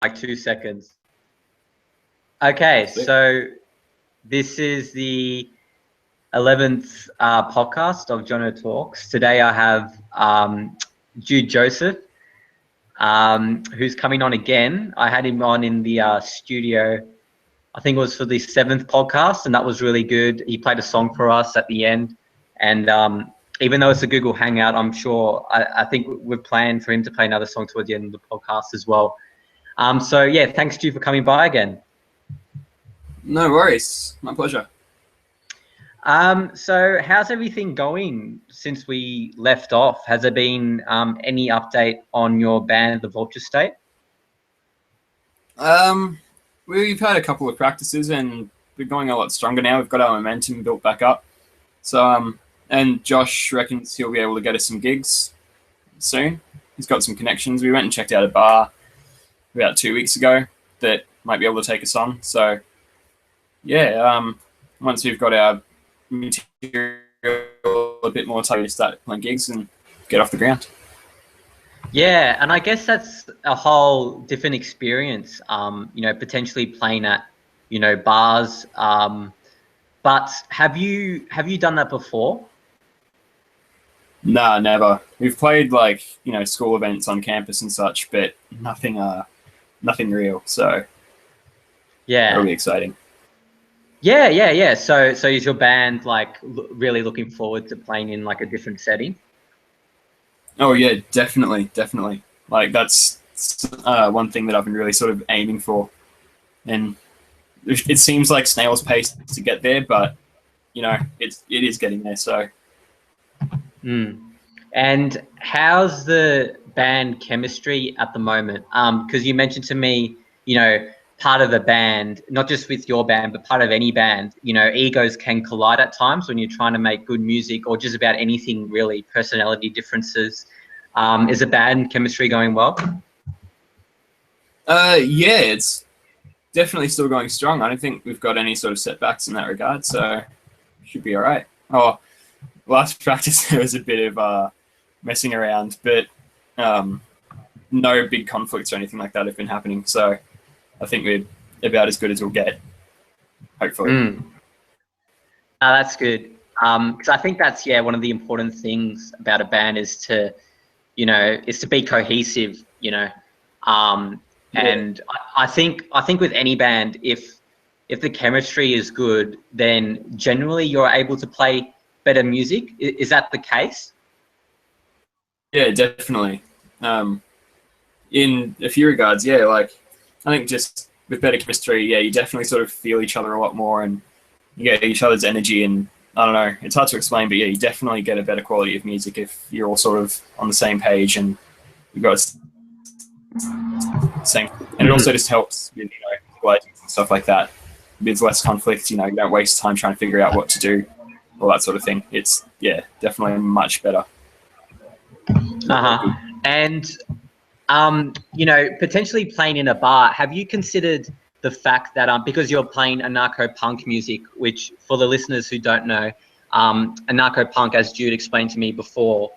like 2 seconds. Okay, so this is the 11th podcast of Jono Talks. Today I have Jude Joseph, who's coming on again. I had him on in the studio, I think it was for the 7th podcast, and that was really good. He played a song for us at the end, and even though it's a Google Hangout, I'm sure, I think we've planned for him to play another song towards the end of the podcast as well. So yeah, thanks Jude for coming by again. No worries, my pleasure. So how's everything going since we left off? Has there been any update on your band, The Vulture State? We've had a couple of practices and we're going a lot stronger now. We've got our momentum built back up. So, and Josh reckons he'll be able to get us some gigs soon. He's got some connections. We went and checked out a bar about 2 weeks ago that might be able to take us on. So, yeah, once we've got our material a bit more tight, to start playing gigs and get off the ground. Yeah, and I guess that's a whole different experience, potentially playing at, bars. But have you done that before? Nah, never. We've played school events on campus and such, but nothing real. So yeah, it'll be exciting. Yeah. So is your band really looking forward to playing in a different setting? Oh yeah, definitely. That's one thing that I've been really sort of aiming for, and it seems like snail's pace to get there, but it is getting there. So. And how's the band chemistry at the moment? Because you mentioned to me, part of the band, not just with your band, but part of any band, egos can collide at times when you're trying to make good music or just about anything really, personality differences. Is the band chemistry going well? Yeah, it's definitely still going strong. I don't think we've got any sort of setbacks in that regard, so should be all right. Oh, last practice there was a bit of messing around, but no big conflicts or anything like that have been happening, so I think we're about as good as we'll get, hopefully. That's good. Because I think that's one of the important things about a band is to, is to be cohesive. And I think with any band, if the chemistry is good, then generally you're able to play better music. Is that the case? Yeah, definitely. In a few regards, yeah. I think just with better chemistry, yeah, you definitely sort of feel each other a lot more and you get each other's energy, and I don't know, it's hard to explain, but yeah, you definitely get a better quality of music if you're all sort of on the same page and you've got the same. And it also just helps with, and stuff like that. There's less conflict, you don't waste time trying to figure out what to do, all that sort of thing. It's, yeah, definitely much better. And potentially playing in a bar, have you considered the fact that because you're playing anarcho-punk music, which for the listeners who don't know, anarcho-punk, as Jude explained to me before,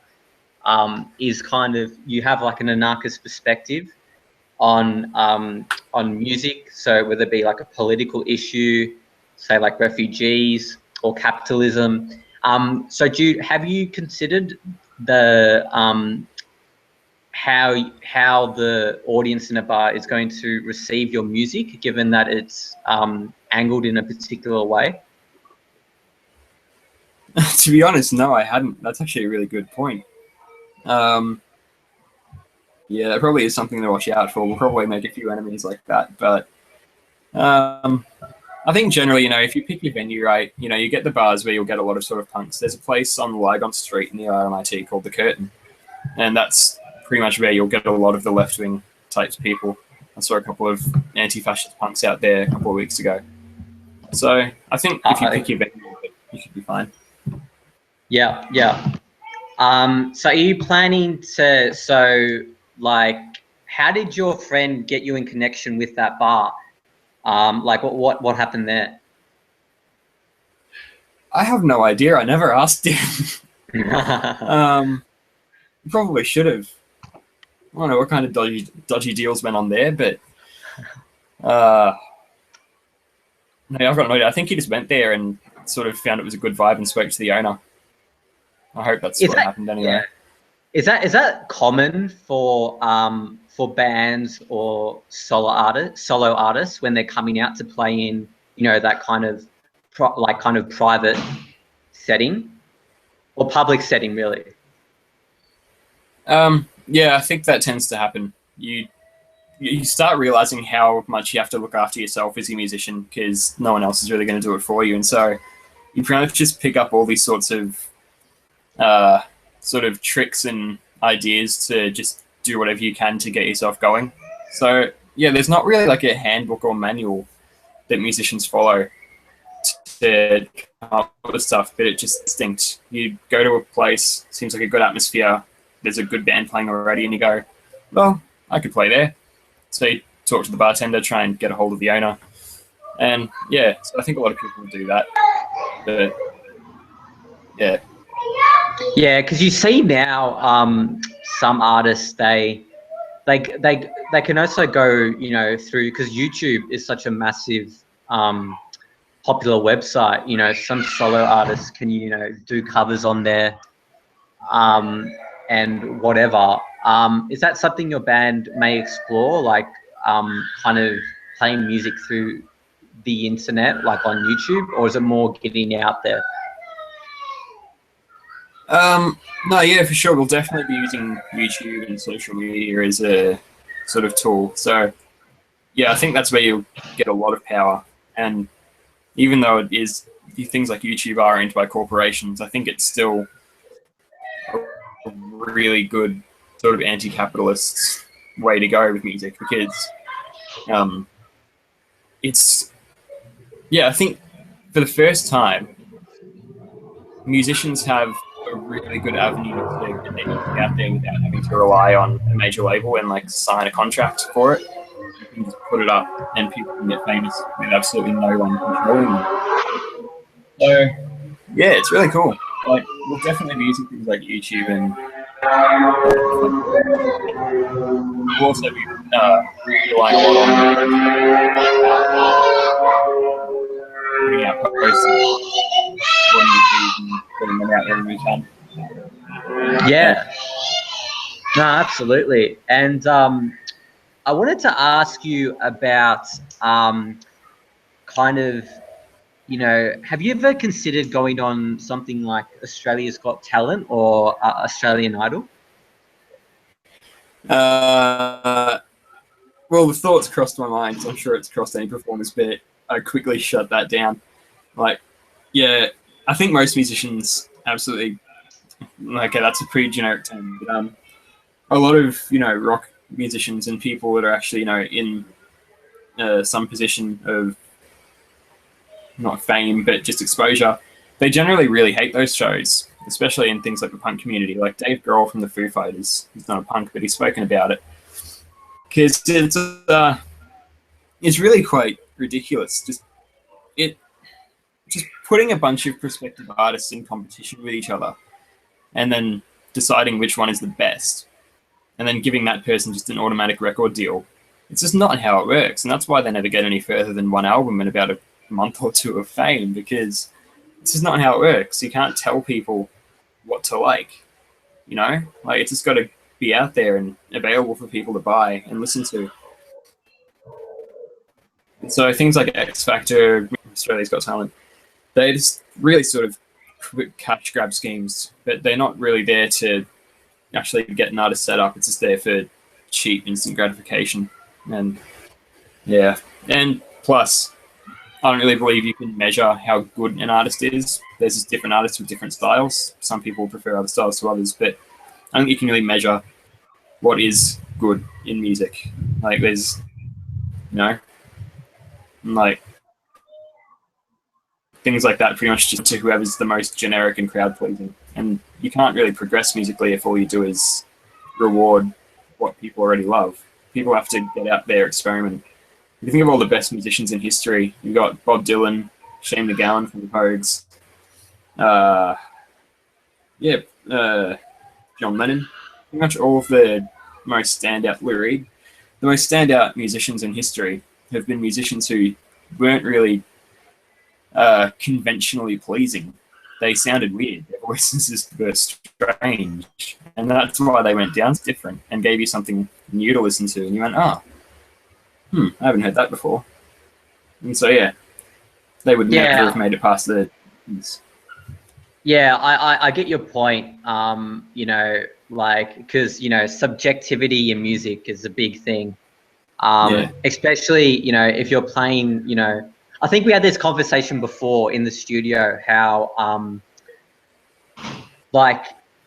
is kind of, you have an anarchist perspective on music. So whether it be a political issue, say refugees or capitalism. So Jude, have you considered the how the audience in a bar is going to receive your music, given that it's angled in a particular way? To be honest, no, I hadn't. That's actually a really good point. Yeah, that probably is something to watch out for. We'll probably make a few enemies like that. But I think generally, if you pick your venue right, you get the bars where you'll get a lot of sort of punks. There's a place on Lygon Street near RMIT called The Curtain, and that's pretty much where you'll get a lot of the left-wing types of people. I saw a couple of anti-fascist punks out there a couple of weeks ago. So I think if you pick your venue, you should be fine. Yeah. So are you planning to, how did your friend get you in connection with that bar? What happened there? I have no idea. I never asked him. Probably should have. I don't know what kind of dodgy deals went on there, but No, I've got no idea. I think he just went there and sort of found it was a good vibe and spoke to the owner. I hope that's what happened anyway. Yeah. Is that common for bands or solo artists when they're coming out to play in, you know, that kind of private setting or public setting, really? Yeah, I think that tends to happen. You start realizing how much you have to look after yourself as a musician because no one else is really going to do it for you, and so you pretty much just pick up all these sorts of tricks and ideas to just do whatever you can to get yourself going. So yeah, there's not really like a handbook or manual that musicians follow to come up with stuff, but it just instinct. You go to a place, seems like a good atmosphere, there's a good band playing already, and you go, well, I could play there. So you talk to the bartender, try and get a hold of the owner. And yeah, so I think a lot of people do that. But yeah. Yeah, because you see now some artists, they can also go, you know, through, because YouTube is such a massive popular website. You know, some solo artists can, you know, do covers on there and whatever. Is that something your band may explore, like kind of playing music through the internet, like on YouTube, or is it more getting out there? No, yeah, for sure. We'll definitely be using YouTube and social media as a sort of tool. So yeah, I think that's where you'll get a lot of power. And even though it is, things like YouTube are owned by corporations, I think it's still a really good sort of anti-capitalist way to go with music, because I think for the first time, musicians have a really good avenue to get their music out there without having to rely on a major label and like sign a contract for it. You can just put it up and people can get famous with absolutely no one controlling them. So yeah, it's really cool. Like, we'll definitely be using things like YouTube, and we'll also be relying a lot on putting out posts and putting them out wherever we can. Yeah. No, absolutely. And I wanted to ask you about kind of, you know, have you ever considered going on something like Australia's Got Talent or Australian Idol? Well, the thoughts crossed my mind, so I'm sure it's crossed any performers, but I quickly shut that down. Like, yeah, I think most musicians absolutely, okay, that's a pretty generic term, but a lot of, you know, rock musicians and people that are actually, you know, in some position of not fame, but just exposure, they generally really hate those shows, especially in things like the punk community. Like Dave Grohl from the Foo Fighters, he's not a punk, but he's spoken about it. Because it's really quite ridiculous. Just putting a bunch of prospective artists in competition with each other and then deciding which one is the best and then giving that person just an automatic record deal. It's just not how it works. And that's why they never get any further than one album and about a month or two of fame, because it's just not how it works. You can't tell people what to like, you know? Like, it's just got to be out there and available for people to buy and listen to. And so things like X Factor, Australia's Got Talent, they just really sort of cash grab schemes, but they're not really there to actually get an artist set up. It's just there for cheap instant gratification. And yeah, and plus, I don't really believe you can measure how good an artist is. There's just different artists with different styles. Some people prefer other styles to others, but I don't think you can really measure what is good in music. Like, there's, you know, like things like that pretty much just to whoever's the most generic and crowd pleasing. And you can't really progress musically if all you do is reward what people already love. People have to get out there, experiment. If you think of all the best musicians in history, you've got Bob Dylan, Shane MacGowan from the Pogues, John Lennon, pretty much all of the most standout, Lou Reed, the most standout musicians in history have been musicians who weren't really conventionally pleasing. They sounded weird. Their voices were strange, and that's why they went down different and gave you something new to listen to. And you went, "Oh, I haven't heard that before." And so yeah, they would never have made it past the. Yeah, I get your point. You know, like, because, you know, subjectivity in music is a big thing. Especially, you know, if you're playing, you know, I think we had this conversation before in the studio, how like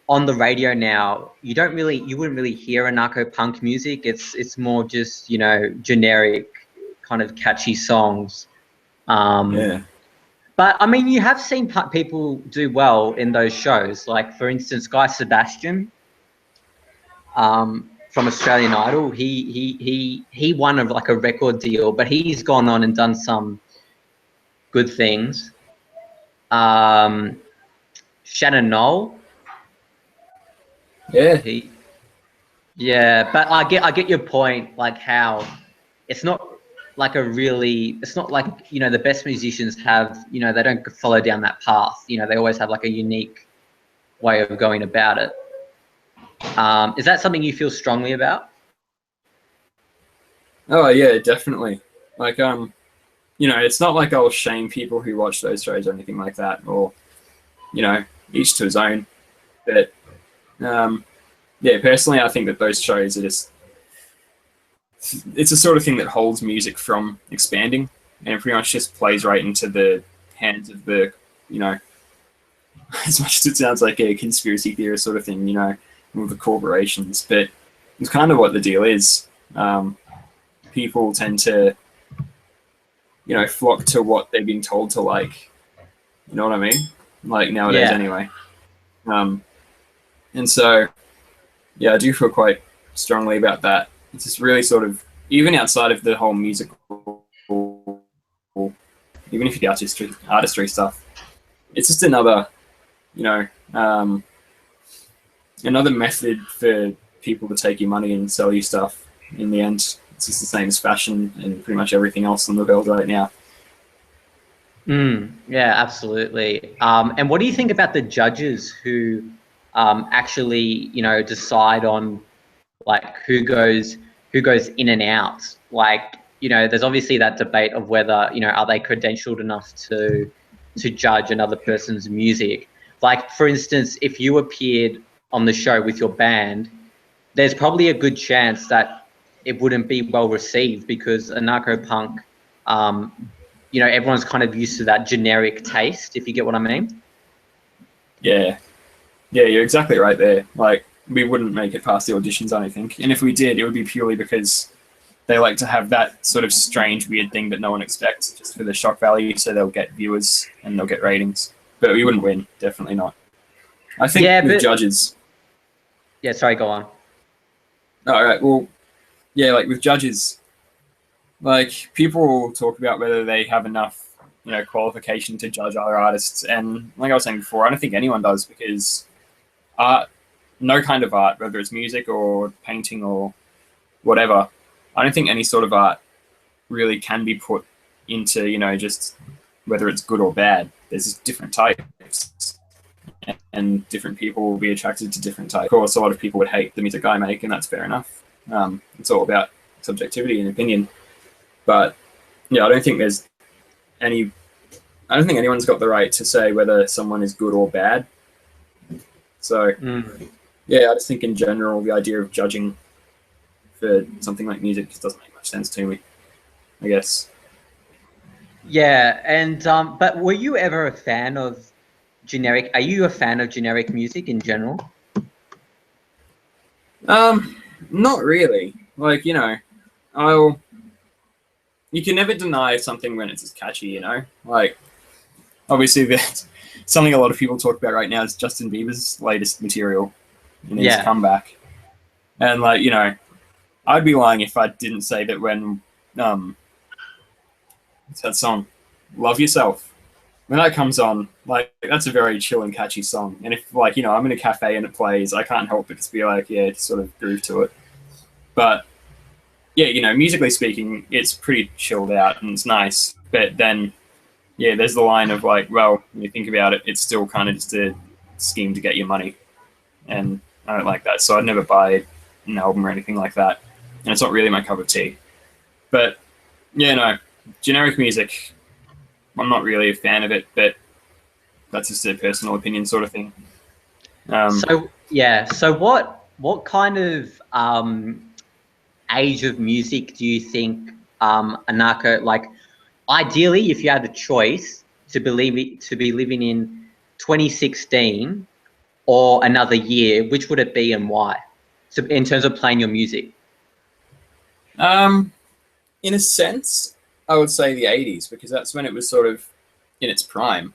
on the radio now, you wouldn't really hear anarcho-punk music. It's more just, you know, generic kind of catchy songs. But I mean, you have seen people do well in those shows. Like, for instance, Guy Sebastian from Australian Idol. He won a record deal, but he's gone on and done some good things. Shannon Knoll. Yeah. But I get your point. Like, how it's not like it's not like, you know, the best musicians have, you know, they don't follow down that path. You know, they always have like a unique way of going about it. Is that something you feel strongly about? Oh yeah, definitely. Like, you know, it's not like I'll shame people who watch those shows or anything like that, or, you know, each to his own. But yeah, personally, I think that those shows are just, it's the sort of thing that holds music from expanding, and pretty much just plays right into the hands of the, you know, as much as it sounds like a conspiracy theorist sort of thing, you know, with the corporations, but it's kind of what the deal is. People tend to, you know, flock to what they're being told to like. You know what I mean? Like nowadays, anyway. And so, yeah, I do feel quite strongly about that. It's just really sort of, even outside of the whole musical, even if you do artistry stuff, it's just another, you know, another method for people to take your money and sell you stuff. In the end, it's just the same as fashion and pretty much everything else in the world right now. Yeah, absolutely. And what do you think about the judges who actually, you know, decide on like who goes in and out? Like, you know, there's obviously that debate of whether, you know, are they credentialed enough to judge another person's music? Like, for instance, if you appeared on the show with your band, there's probably a good chance that it wouldn't be well received, because anarcho-punk, you know, everyone's kind of used to that generic taste, if you get what I mean. Yeah, you're exactly right there. Like, we wouldn't make it past the auditions, I don't think. And if we did, it would be purely because they like to have that sort of strange, weird thing that no one expects, just for the shock value, so they'll get viewers and they'll get ratings. But we wouldn't win, definitely not. I think with judges... Yeah, sorry, go on. All right, well, yeah, like with judges, like people will talk about whether they have enough, you know, qualification to judge other artists. And like I was saying before, I don't think anyone does, because art, no kind of art, whether it's music or painting or whatever, I don't think any sort of art really can be put into, you know, just whether it's good or bad. There's just different types, and different people will be attracted to different types. Of course, a lot of people would hate the music I make, and that's fair enough. It's all about subjectivity and opinion. But yeah, I don't think anyone's got the right to say whether someone is good or bad. So yeah, I just think in general, the idea of judging for something like music just doesn't make much sense to me, I guess. Yeah, and but were you ever a fan of generic? Are you a fan of generic music in general? Not really. Like, you know, you can never deny something when it's just catchy, you know? Like, obviously, there's something a lot of people talk about right now is Justin Bieber's latest material in his comeback. And, like, you know, I'd be lying if I didn't say that when, what's that song? Love Yourself. When that comes on, like, that's a very chill and catchy song. And if, like, you know, I'm in a cafe and it plays, I can't help but just be like, yeah, just sort of groove to it. But yeah, you know, musically speaking, it's pretty chilled out and it's nice. But then, yeah, there's the line of like, well, when you think about it, it's still kind of just a scheme to get your money, and I don't like that. So I'd never buy an album or anything like that, and it's not really my cup of tea. But yeah, no, generic music, I'm not really a fan of it, but that's just a personal opinion sort of thing. So yeah, so what kind of age of music do you think anarcho, like, ideally, if you had a choice to be living in 2016 or another year, which would it be and why? So in terms of playing your music. In a sense, I would say the 80s, because that's when it was sort of in its prime,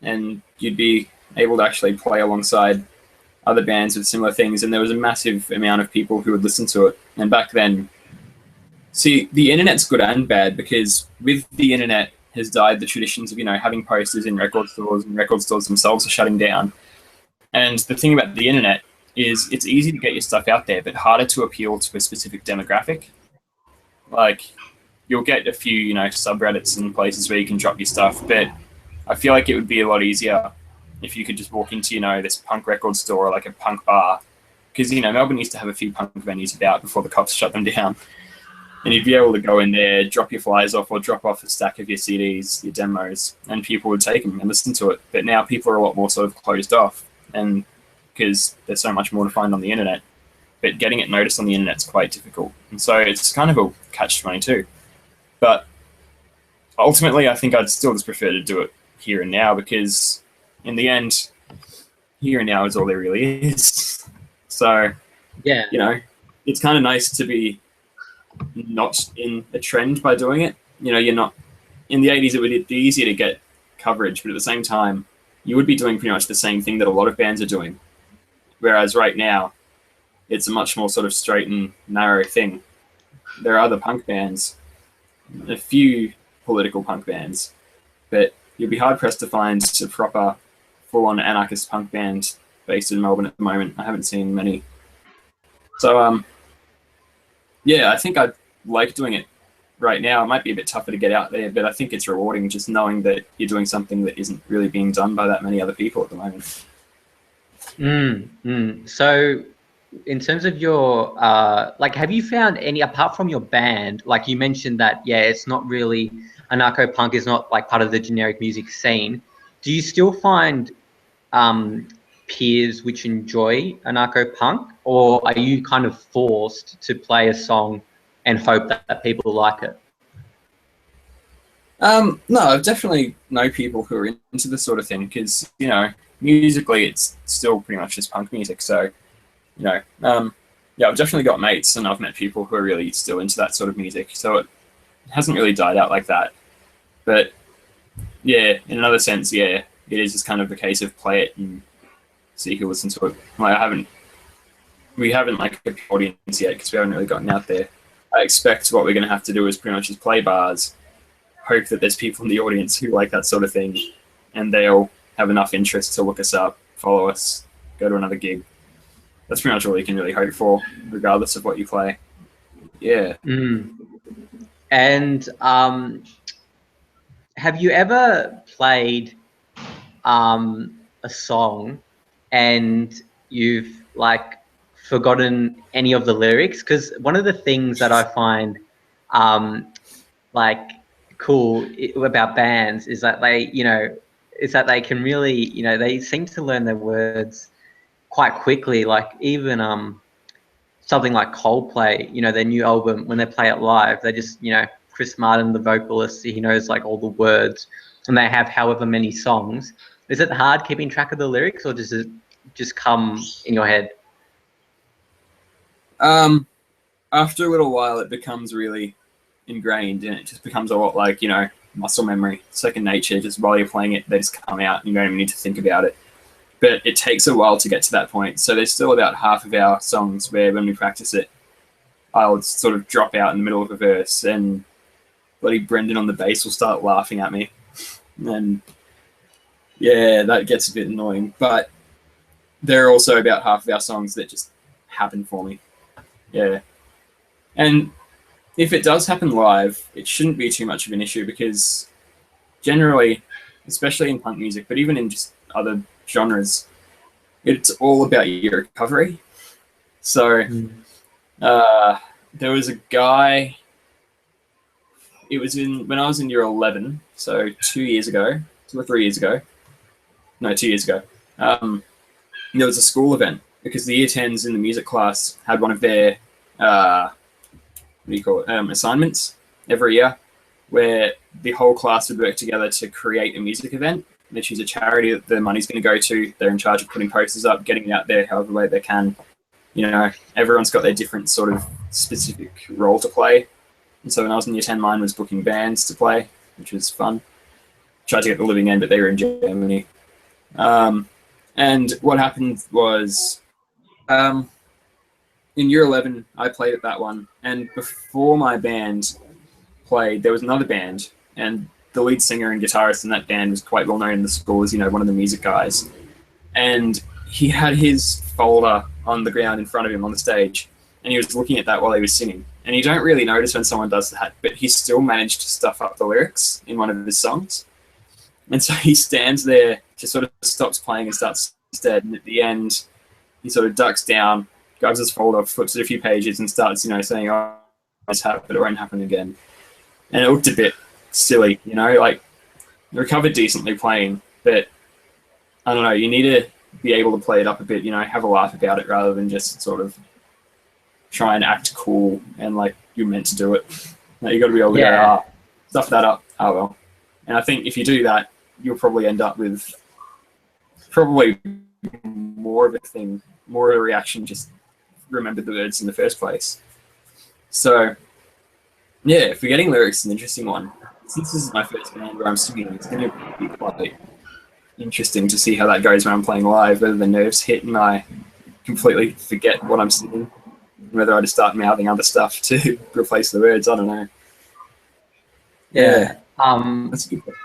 and you'd be able to actually play alongside other bands with similar things, and there was a massive amount of people who would listen to it. And back then, see, the internet's good and bad, because with the internet has died the traditions of, you know, having posters in record stores, and record stores themselves are shutting down. And the thing about the internet is it's easy to get your stuff out there, but harder to appeal to a specific demographic. Like, you'll get a few, you know, subreddits and places where you can drop your stuff, but I feel like it would be a lot easier if you could just walk into, you know, this punk record store or like a punk bar, because, you know, Melbourne used to have a few punk venues about before the cops shut them down, and you'd be able to go in there, drop your flyers off, or drop off a stack of your CDs, your demos, and people would take them and listen to it. But now people are a lot more sort of closed off, and because there's so much more to find on the internet, but getting it noticed on the internet's quite difficult, and so it's kind of a catch-22. But ultimately, I think I'd still just prefer to do it here and now, because in the end, here and now is all there really is. So, Yeah, you know, it's kind of nice to be not in a trend by doing it. You know, you're not, in the 80s, it would be easier to get coverage, but at the same time, you would be doing pretty much the same thing that a lot of bands are doing. Whereas right now, it's a much more sort of straight and narrow thing. There are other punk bands, a few political punk bands, but you'd be hard pressed to find a proper full-on anarchist punk band based in Melbourne at the moment. I haven't seen many. So yeah, I think I'd like doing it right now. It might be a bit tougher to get out there, but I think it's rewarding just knowing that you're doing something that isn't really being done by that many other people at the moment. So in terms of your like, have you found any, apart from your band, like you mentioned that, yeah, it's not really, anarcho-punk is not like part of the generic music scene, do you still find peers which enjoy anarcho-punk, or are you kind of forced to play a song and hope that people like it? No, I've definitely know people who are into this sort of thing, because, you know, musically it's still pretty much just punk music. So, you know, yeah, I've definitely got mates, and I've met people who are really still into that sort of music. So it hasn't really died out like that. But yeah, in another sense, yeah, it is just kind of a case of play it and see who listens to it. Like, we haven't like a audience yet, because we haven't really gotten out there. I expect what we're going to have to do is pretty much just play bars, hope that there's people in the audience who like that sort of thing, and they'll have enough interest to look us up, follow us, go to another gig. That's pretty much all you can really hope for, regardless of what you play. Yeah. And have you ever played a song and you've like forgotten any of the lyrics? Because one of the things that I find like cool about bands is that they, you know, is that they can really, you know, they seem to learn their words quite quickly. Like even something like Coldplay, you know, their new album, when they play it live, they just, you know, Chris Martin, the vocalist, he knows like all the words, and they have however many songs. Is it hard keeping track of the lyrics, or does it just come in your head? After a little while, it becomes really ingrained, and it just becomes a lot like, you know, muscle memory, second nature. Just while you're playing it, they just come out, and you don't even need to think about it. But it takes a while to get to that point. So there's still about half of our songs where when we practice it, I'll sort of drop out in the middle of a verse, and bloody Brendan on the bass will start laughing at me. And yeah, that gets a bit annoying. But there are also about half of our songs that just happen for me. Yeah. And if it does happen live, it shouldn't be too much of an issue because generally, especially in punk music, but even in just other genres, it's all about your recovery. So there was a guy, it was when I was in year 11, so 2 years ago, 2 or 3 years ago, no, 2 years ago, there was a school event because the year 10s in the music class had one of their, assignments every year where the whole class would work together to create a music event. They choose a charity that the money's going to go to. They're in charge of putting posters up, getting it out there however way they can. You know, everyone's got their different sort of specific role to play. And so when I was in year 10, mine was booking bands to play, which was fun. Tried to get the living end, but they were in Germany. And what happened was, in year 11, I played at that one. And before my band played, there was another band. And the lead singer and guitarist in that band was quite well known in the school as, you know, one of the music guys. And he had his folder on the ground in front of him on the stage. And he was looking at that while he was singing. And you don't really notice when someone does that, but he still managed to stuff up the lyrics in one of his songs. And so he stands there, just sort of stops playing and starts instead. And at the end, he sort of ducks down, grabs his folder, flips it a few pages, and starts, you know, saying, "Oh, this happened, it won't happen again." And it looked a bit silly, you know, like recovered decently playing, but I don't know, you need to be able to play it up a bit, you know, have a laugh about it rather than just sort of try and act cool and like you're meant to do it. Like, you got to be able to go, stuff that up. Oh well. And I think if you do that, you'll probably end up with probably more of a thing, more of a reaction, just remember the words in the first place. So yeah, forgetting lyrics is an interesting one. Since this is my first band where I'm singing, it's going to be quite interesting to see how that goes when I'm playing live, whether the nerves hit and I completely forget what I'm singing, whether I just start mouthing other stuff to replace the words. I don't know. Yeah. That's a good question.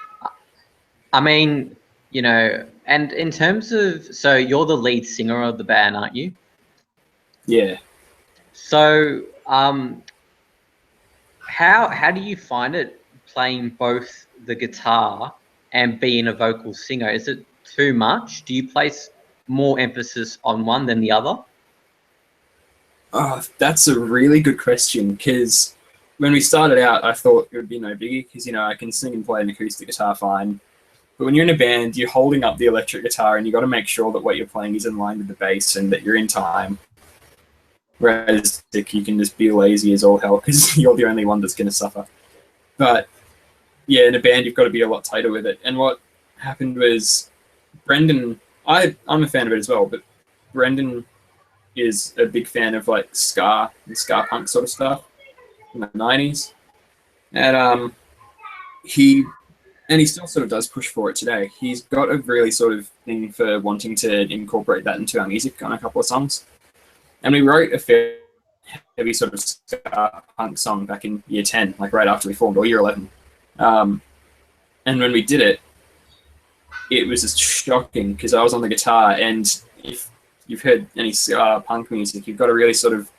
I mean, you know, and in terms of, so you're the lead singer of the band, aren't you? Yeah. So, how do you find it playing both the guitar and being a vocal singer? Is it too much? Do you place more emphasis on one than the other? Oh, that's a really good question, because when we started out, I thought it would be no biggie because, you know, I can sing and play an acoustic guitar fine. But when you're in a band, you're holding up the electric guitar and you got to make sure that what you're playing is in line with the bass and that you're in time. Whereas you can just be lazy as all hell because you're the only one that's going to suffer. But yeah, in a band, you've got to be a lot tighter with it. And what happened was Brendan, I'm a fan of it as well, but Brendan is a big fan of like ska and ska punk sort of stuff in the 90s. And he still sort of does push for it today. He's got a really sort of thing for wanting to incorporate that into our music on a couple of songs. And we wrote a fairly heavy sort of ska punk song back in year 10, like right after we formed, or year 11. And when we did it, it was just shocking because I was on the guitar, and if you've heard any ska punk music, you've got to really sort of,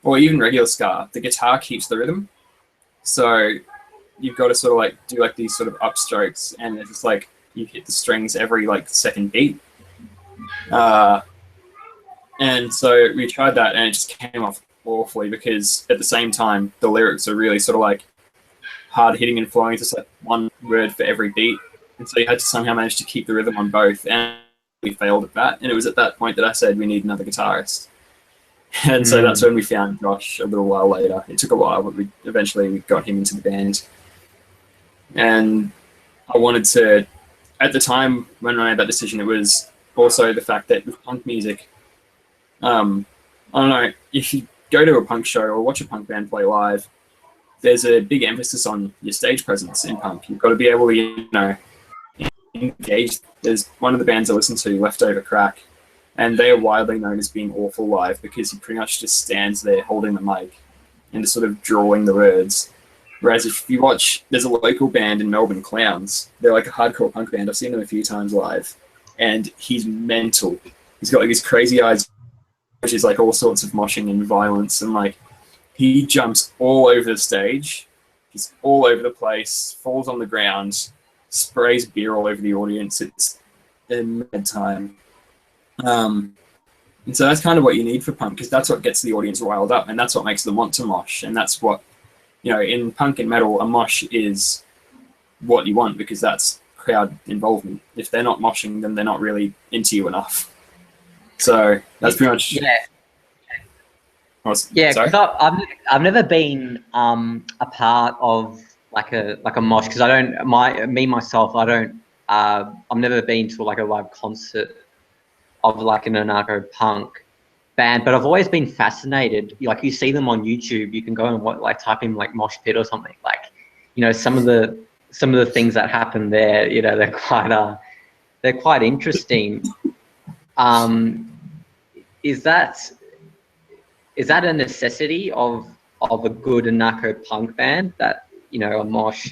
or even regular ska, the guitar keeps the rhythm. So you've got to sort of like do like these sort of upstrokes, and it's just like you hit the strings every like second beat. And so we tried that, and it just came off awfully because at the same time the lyrics are really sort of like hard hitting and flowing, just like one word for every beat. And so you had to somehow manage to keep the rhythm on both, and we failed at that. And it was at that point that I said we need another guitarist. And so that's when we found Josh a little while later. It took a while, but we eventually got him into the band. And I wanted to, at the time when I made that decision, it was also the fact that with punk music, I don't know, if you go to a punk show or watch a punk band play live, there's a big emphasis on your stage presence in punk. You've got to be able to, you know, engage. There's one of the bands I listen to, Leftover Crack, and they are widely known as being awful live because he pretty much just stands there holding the mic and just sort of drawing the words. Whereas if you watch, there's a local band in Melbourne, Clowns. They're like a hardcore punk band. I've seen them a few times live, and he's mental. He's got like these crazy eyes, which is like all sorts of moshing and violence, and like he jumps all over the stage. He's all over the place, falls on the ground, sprays beer all over the audience. It's a mad time. And so that's kind of what you need for punk, because that's what gets the audience riled up, and that's what makes them want to mosh. And that's what, you know, in punk and metal, a mosh is what you want, because that's crowd involvement. If they're not moshing, then they're not really into you enough. So that's pretty much... Yeah. Sorry? Because I've never been a part of like a mosh, because I've never been to like a live concert of like an anarcho-punk band, but I've always been fascinated. Like, you see them on YouTube, you can go and type in like mosh pit or something. Like, you know, some of the things that happen there, you know, they're quite interesting. Is that a necessity of a good anarcho-punk band, that, you know, a mosh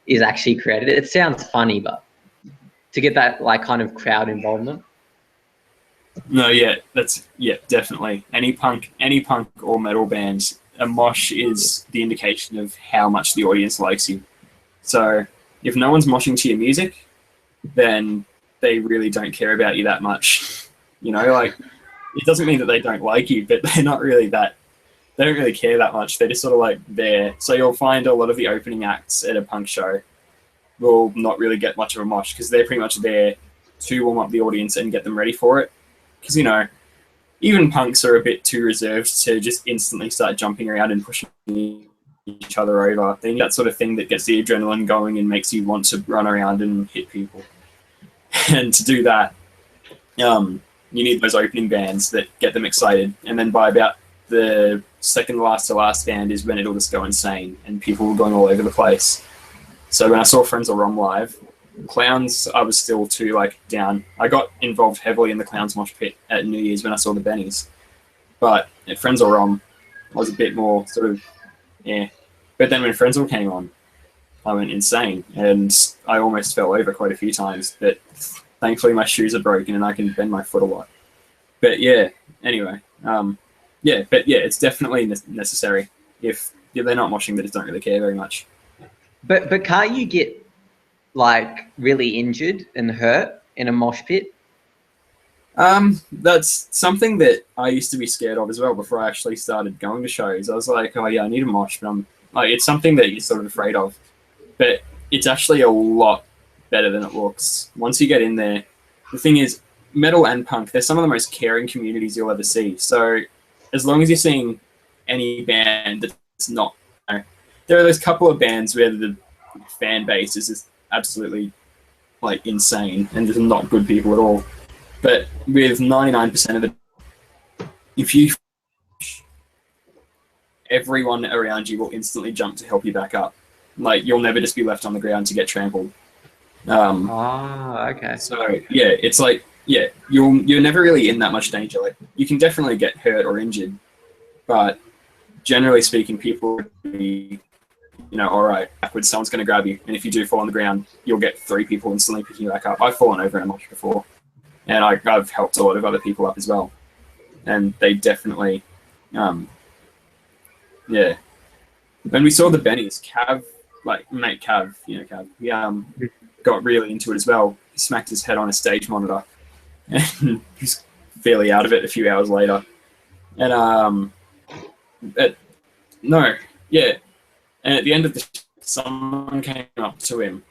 is actually created? It sounds funny, but to get that like kind of crowd involvement. No, definitely. Any punk or metal band, a mosh is the indication of how much the audience likes you. So if no one's moshing to your music, then they really don't care about you that much. You know, like, it doesn't mean that they don't like you, but they don't really care that much. They're just sort of like there. So you'll find a lot of the opening acts at a punk show will not really get much of a mosh, because they're pretty much there to warm up the audience and get them ready for it. Because, you know, even punks are a bit too reserved to just instantly start jumping around and pushing each other over. They need that sort of thing that gets the adrenaline going and makes you want to run around and hit people. And to do that, you need those opening bands that get them excited. And then by about the second last to last band is when it'll just go insane and people are going all over the place. So when I saw Friends or Rom live, Clowns, I was still too like down. I got involved heavily in the Clowns mosh pit at New Year's when I saw the Bennies, but at Friends or Rom, I was a bit more sort of But then when Friends all came on, I went insane and I almost fell over quite a few times. But thankfully my shoes are broken and I can bend my foot a lot. But yeah, anyway, it's definitely necessary. If they're not moshing, they just don't really care very much. But can't you get like really injured and hurt in a mosh pit? That's something that I used to be scared of as well before I actually started going to shows. I was like, oh yeah, I need a mosh, but it's something that you're sort of afraid of. But it's actually a lot better than it looks. Once you get in there, the thing is, metal and punk, they're some of the most caring communities you'll ever see. So as long as you're seeing any band that's not, you know, there are those couple of bands where the fan base is just absolutely like insane and just not good people at all. But with 99% of it, if you, everyone around you will instantly jump to help you back up. Like, you'll never just be left on the ground to get trampled. Okay. So yeah, it's like, yeah, you're never really in that much danger. Like, you can definitely get hurt or injured, but generally speaking, people will be, you know, all right, backwards, someone's going to grab you. And if you do fall on the ground, you'll get 3 people instantly picking you back up. I've fallen over in a mosh before, and I've helped a lot of other people up as well. And they definitely, When we saw the Bennies, mate Cav, you know Cav, he got really into it as well. He smacked his head on a stage monitor, and he's fairly out of it a few hours later. And and at the end of the show, someone came up to him.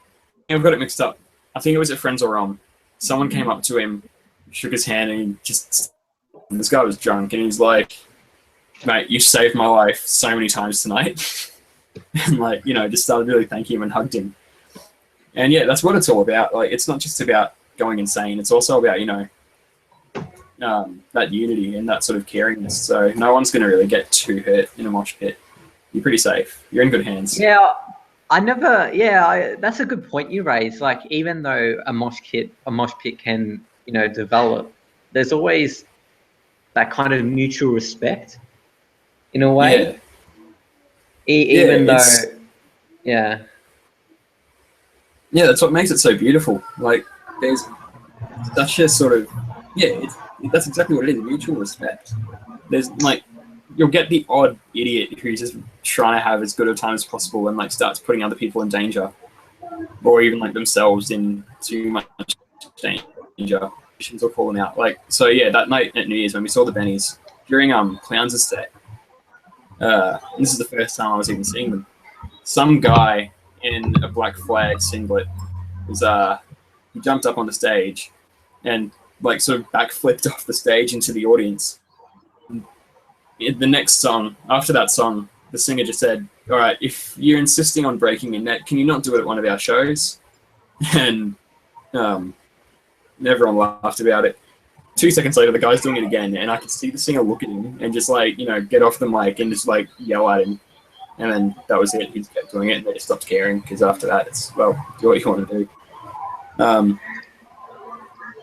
I've got it mixed up. I think it was at Friends or Rom. Someone came up to him, shook his hand, and this guy was drunk, and he's like, mate, you saved my life so many times tonight. And like, you know, just started really thanking him and hugged him. And yeah, that's what it's all about. Like, it's not just about going insane. It's also about, you know, that unity and that sort of caringness. So no one's going to really get too hurt in a mosh pit. You're pretty safe. You're in good hands. Yeah, that's a good point you raised. Like, even though a mosh pit can, you know, develop, there's always that kind of mutual respect in a way. Yeah. Yeah, that's what makes it so beautiful. Like, there's such a sort of, that's exactly what it is, mutual respect. There's like, you'll get the odd idiot who's just trying to have as good a time as possible and like starts putting other people in danger, or even like themselves in too much danger. Or call them out. Like, so yeah, that night at New Year's when we saw the Bennies during Clowns' set, this is the first time I was even seeing them. Some guy in a Black Flag singlet was he jumped up on the stage and like sort of backflipped off the stage into the audience. In the next song, after that song, the singer just said, "All right, if you're insisting on breaking your neck, can you not do it at one of our shows?" And everyone laughed about it. 2 seconds later, the guy's doing it again, and I could see the singer look at him and just like, get off the mic and just like yell at him. And then that was it. He just kept doing it, and they just stopped caring because after that, it's, well, do what you want to do.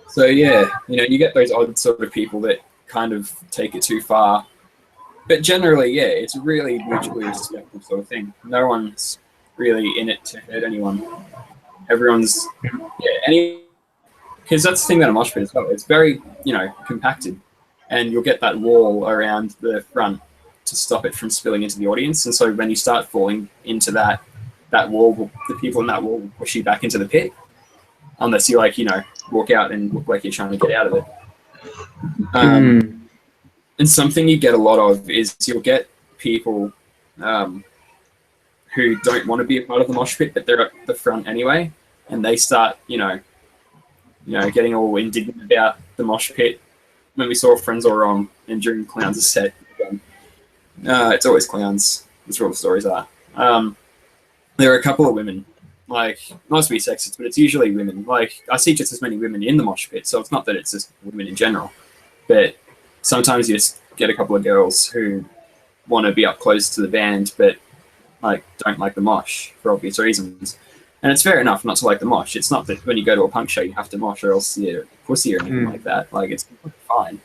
So yeah, you get those odd sort of people that kind of take it too far. But generally, yeah, it's a really mutually respectful sort of thing. No one's really in it to hurt anyone. Everyone's, because that's the thing about a mosh pit as well. It's very, compacted, and you'll get that wall around the front to stop it from spilling into the audience. And so when you start falling into that wall, the people in that wall will push you back into the pit, unless you walk out and look like you're trying to get out of it. And something you get a lot of is you'll get people who don't want to be a part of the mosh pit, but they're at the front anyway, and they start, getting all indignant about the mosh pit. When we saw Friends All Wrong and during Clowns' set, it's always Clowns. That's what all the stories are. There are a couple of women, like, not to be sexist, but it's usually women. Like, I see just as many women in the mosh pit, so it's not that it's just women in general, but sometimes you just get a couple of girls who want to be up close to the band, but like don't like the mosh for obvious reasons. And it's fair enough not to like the mosh. It's not that when you go to a punk show you have to mosh or else you're a pussy or anything like that. Like, it's fine.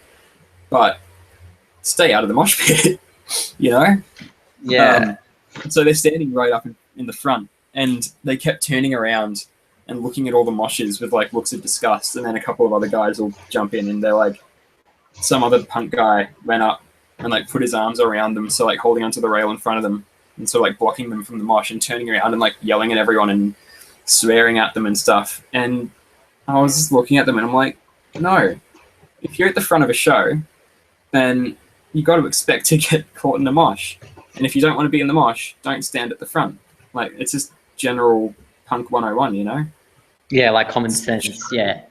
But stay out of the mosh pit, Yeah. So they're standing right up in the front, and they kept turning around and looking at all the moshes with like looks of disgust. And then a couple of other guys will jump in, and they're like, some other punk guy went up and like put his arms around them, so like holding onto the rail in front of them, and so like blocking them from the mosh and turning around and like yelling at everyone and swearing at them and stuff. And I was just looking at them and I'm like, no, if you're at the front of a show, then you got to expect to get caught in the mosh. And if you don't want to be in the mosh, don't stand at the front. Like, it's just general punk 101, Yeah, like common sense. Yeah.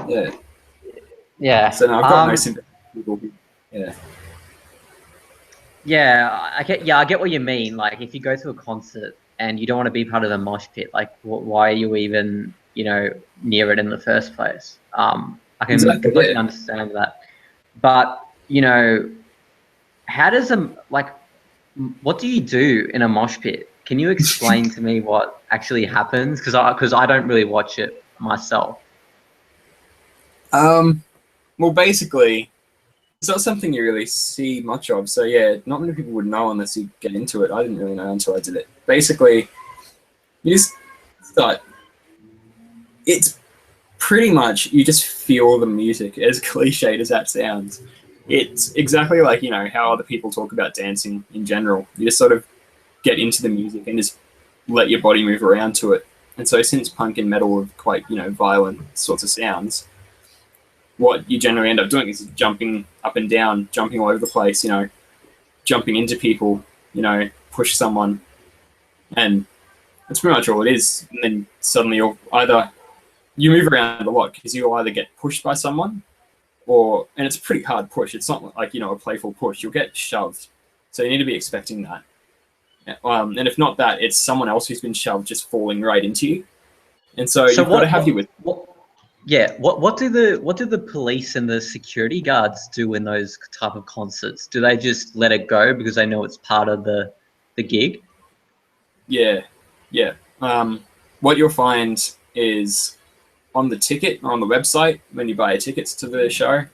Yeah. Yeah. So no, I've got no sympathy for people who, Yeah, I get what you mean. Like, if you go to a concert and you don't want to be part of the mosh pit, like, why are you even, near it in the first place? I can completely understand that. But, how does what do you do in a mosh pit? Can you explain to me what actually happens? Because I don't really watch it myself. Well, basically, it's not something you really see much of. So yeah, not many people would know unless you get into it. I didn't really know until I did it. Basically, you just start. It's pretty much you just feel the music, as cliched as that sounds. It's exactly like how other people talk about dancing in general. You just sort of get into the music and just let your body move around to it. And so since punk and metal have quite violent sorts of sounds, what you generally end up doing is jumping up and down, jumping all over the place, jumping into people, push someone. And that's pretty much all it is. And then suddenly you move around a lot because you'll either get pushed by someone and it's a pretty hard push. It's not like, a playful push. You'll get shoved. So you need to be expecting that. And if not that, it's someone else who's been shoved just falling right into you. And so you've got to have you with... Yeah, what do the police and the security guards do in those type of concerts? Do they just let it go because they know it's part of the gig? Yeah. What you'll find is on the ticket or on the website when you buy tickets to the show,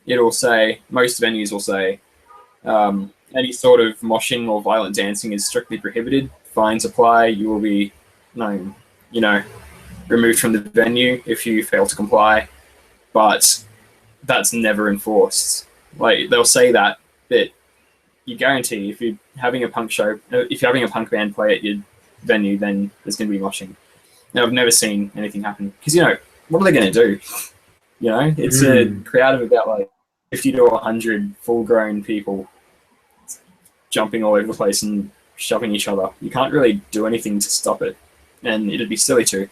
it'll say, most venues will say, any sort of moshing or violent dancing is strictly prohibited. Fines apply. You will be, removed from the venue if you fail to comply, but that's never enforced. Like, they'll say that, But you guarantee if you're having a punk show, if you're having a punk band play at your venue, then there's going to be moshing. Now, I've never seen anything happen because, you know, what are they going to do? You know, it's a crowd of about like 50 to 100 full-grown people jumping all over the place and shoving each other. You can't really do anything to stop it, and it'd be silly to.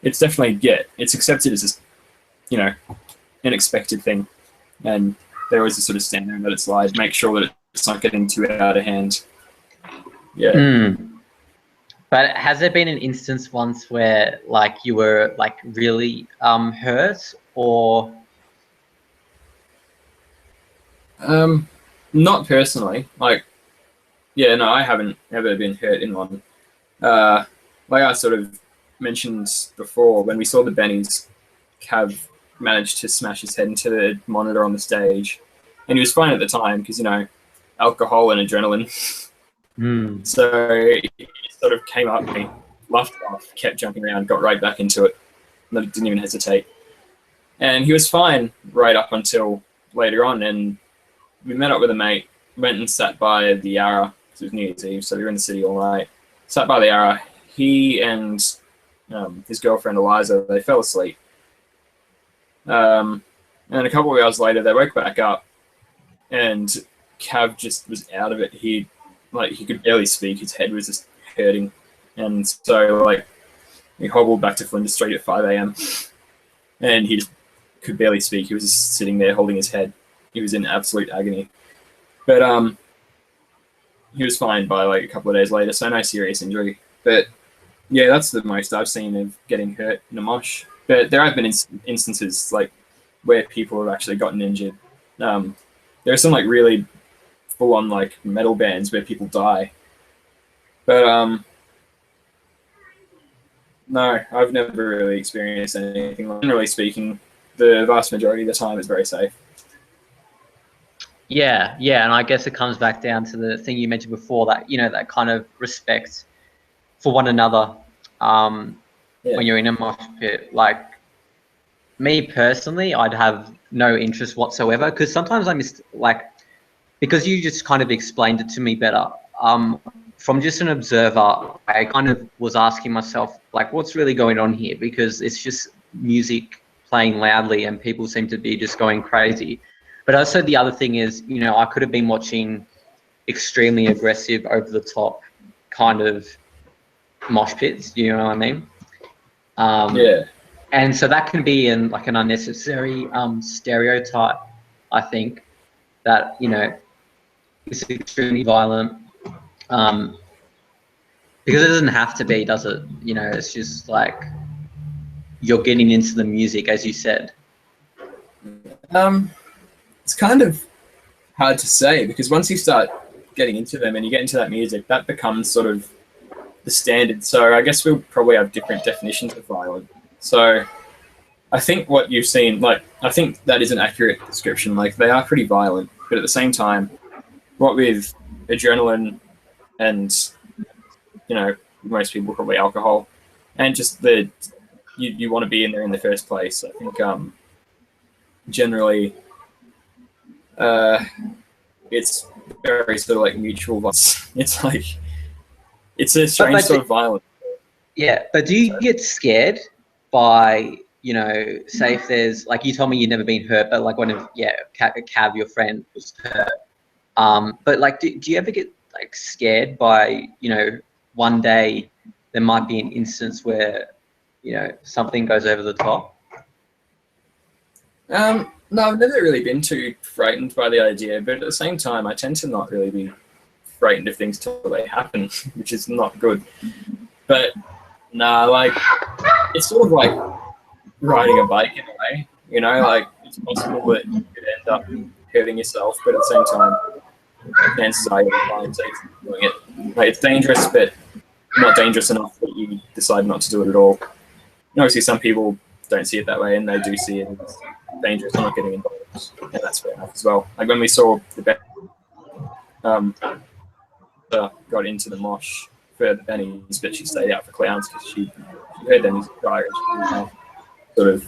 It's definitely, it's accepted as a, you know, an expected thing, and they always just sort of stand there and let it slide, make sure that it's not getting too out of hand. Yeah. But has there been an instance once where like you were like really hurt or? Not personally. Like, yeah, no, I haven't ever been hurt in one. Like I sort of mentioned before, when we saw the Bennies, Cav managed to smash his head into the monitor on the stage, and he was fine at the time because, you know, alcohol and adrenaline. So he sort of came up, he laughed it off, kept jumping around, got right back into it, didn't even hesitate. And he was fine right up until later on, and we met up with a mate, went and sat by the Yarra, because it was New Year's Eve, so we were in the city all night, sat by the Yarra. He and his girlfriend Eliza, they fell asleep. And a couple of hours later, they woke back up, and Cav just was out of it. He could barely speak. His head was just hurting. And so, like, he hobbled back to Flinders Street at 5 a.m. and he just could barely speak. He was just sitting there holding his head. He was in absolute agony. But he was fine by, like, a couple of days later, so no serious injury. But, yeah, that's the most I've seen of getting hurt in a mosh. But there have been instances, like, where people have actually gotten injured. There are some, like, really full-on, like, metal bands where people die. But no, I've never really experienced anything. Generally speaking, the vast majority of the time is very safe. Yeah, and I guess it comes back down to the thing you mentioned before, that, you know, that kind of respect for one another when you're in a mosh pit. Like, me personally, I'd have no interest whatsoever, because sometimes because you just kind of explained it to me better. From just an observer, I kind of was asking myself, like, what's really going on here? Because it's just music playing loudly and people seem to be just going crazy. But also the other thing is, you know, I could have been watching extremely aggressive, over the top kind of mosh pits, you know what I mean? And so that can be an unnecessary stereotype, I think, that, you know, is extremely violent. Because it doesn't have to be, does it? You know, it's just like you're getting into the music, as you said. It's kind of hard to say, because once you start getting into them and you get into that music, that becomes sort of the standard. So I guess we'll probably have different definitions of violent. So I think what you've seen, like, I think that is an accurate description. Like, they are pretty violent, but at the same time, what with adrenaline and, you know, most people probably alcohol, and just you want to be in there in the first place. I think generally it's very sort of like mutual. It's like, it's a strange sort of violence. Yeah, but do you get scared by, you know, say if there's, like, you told me you've never been hurt, but like Cav, your friend, was hurt. But like, do you ever get like scared by, you know, one day there might be an instance where, you know, something goes over the top? No, I've never really been too frightened by the idea, but at the same time, I tend to not really be frightened of things till they happen, which is not good. But nah, like, it's sort of like riding a bike in a way, you know, like, it's possible that you could end up hurting yourself, but at the same time, chances are you're fine doing it. Like, it's dangerous, but not dangerous enough that you decide not to do it at all. And obviously, some people don't see it that way, and they do see it as dangerous and not getting involved, and that's fair enough as well. Like, when we saw the got into the mosh for the Bennies, but she stayed out for clowns because she heard them as guitarist, sort of,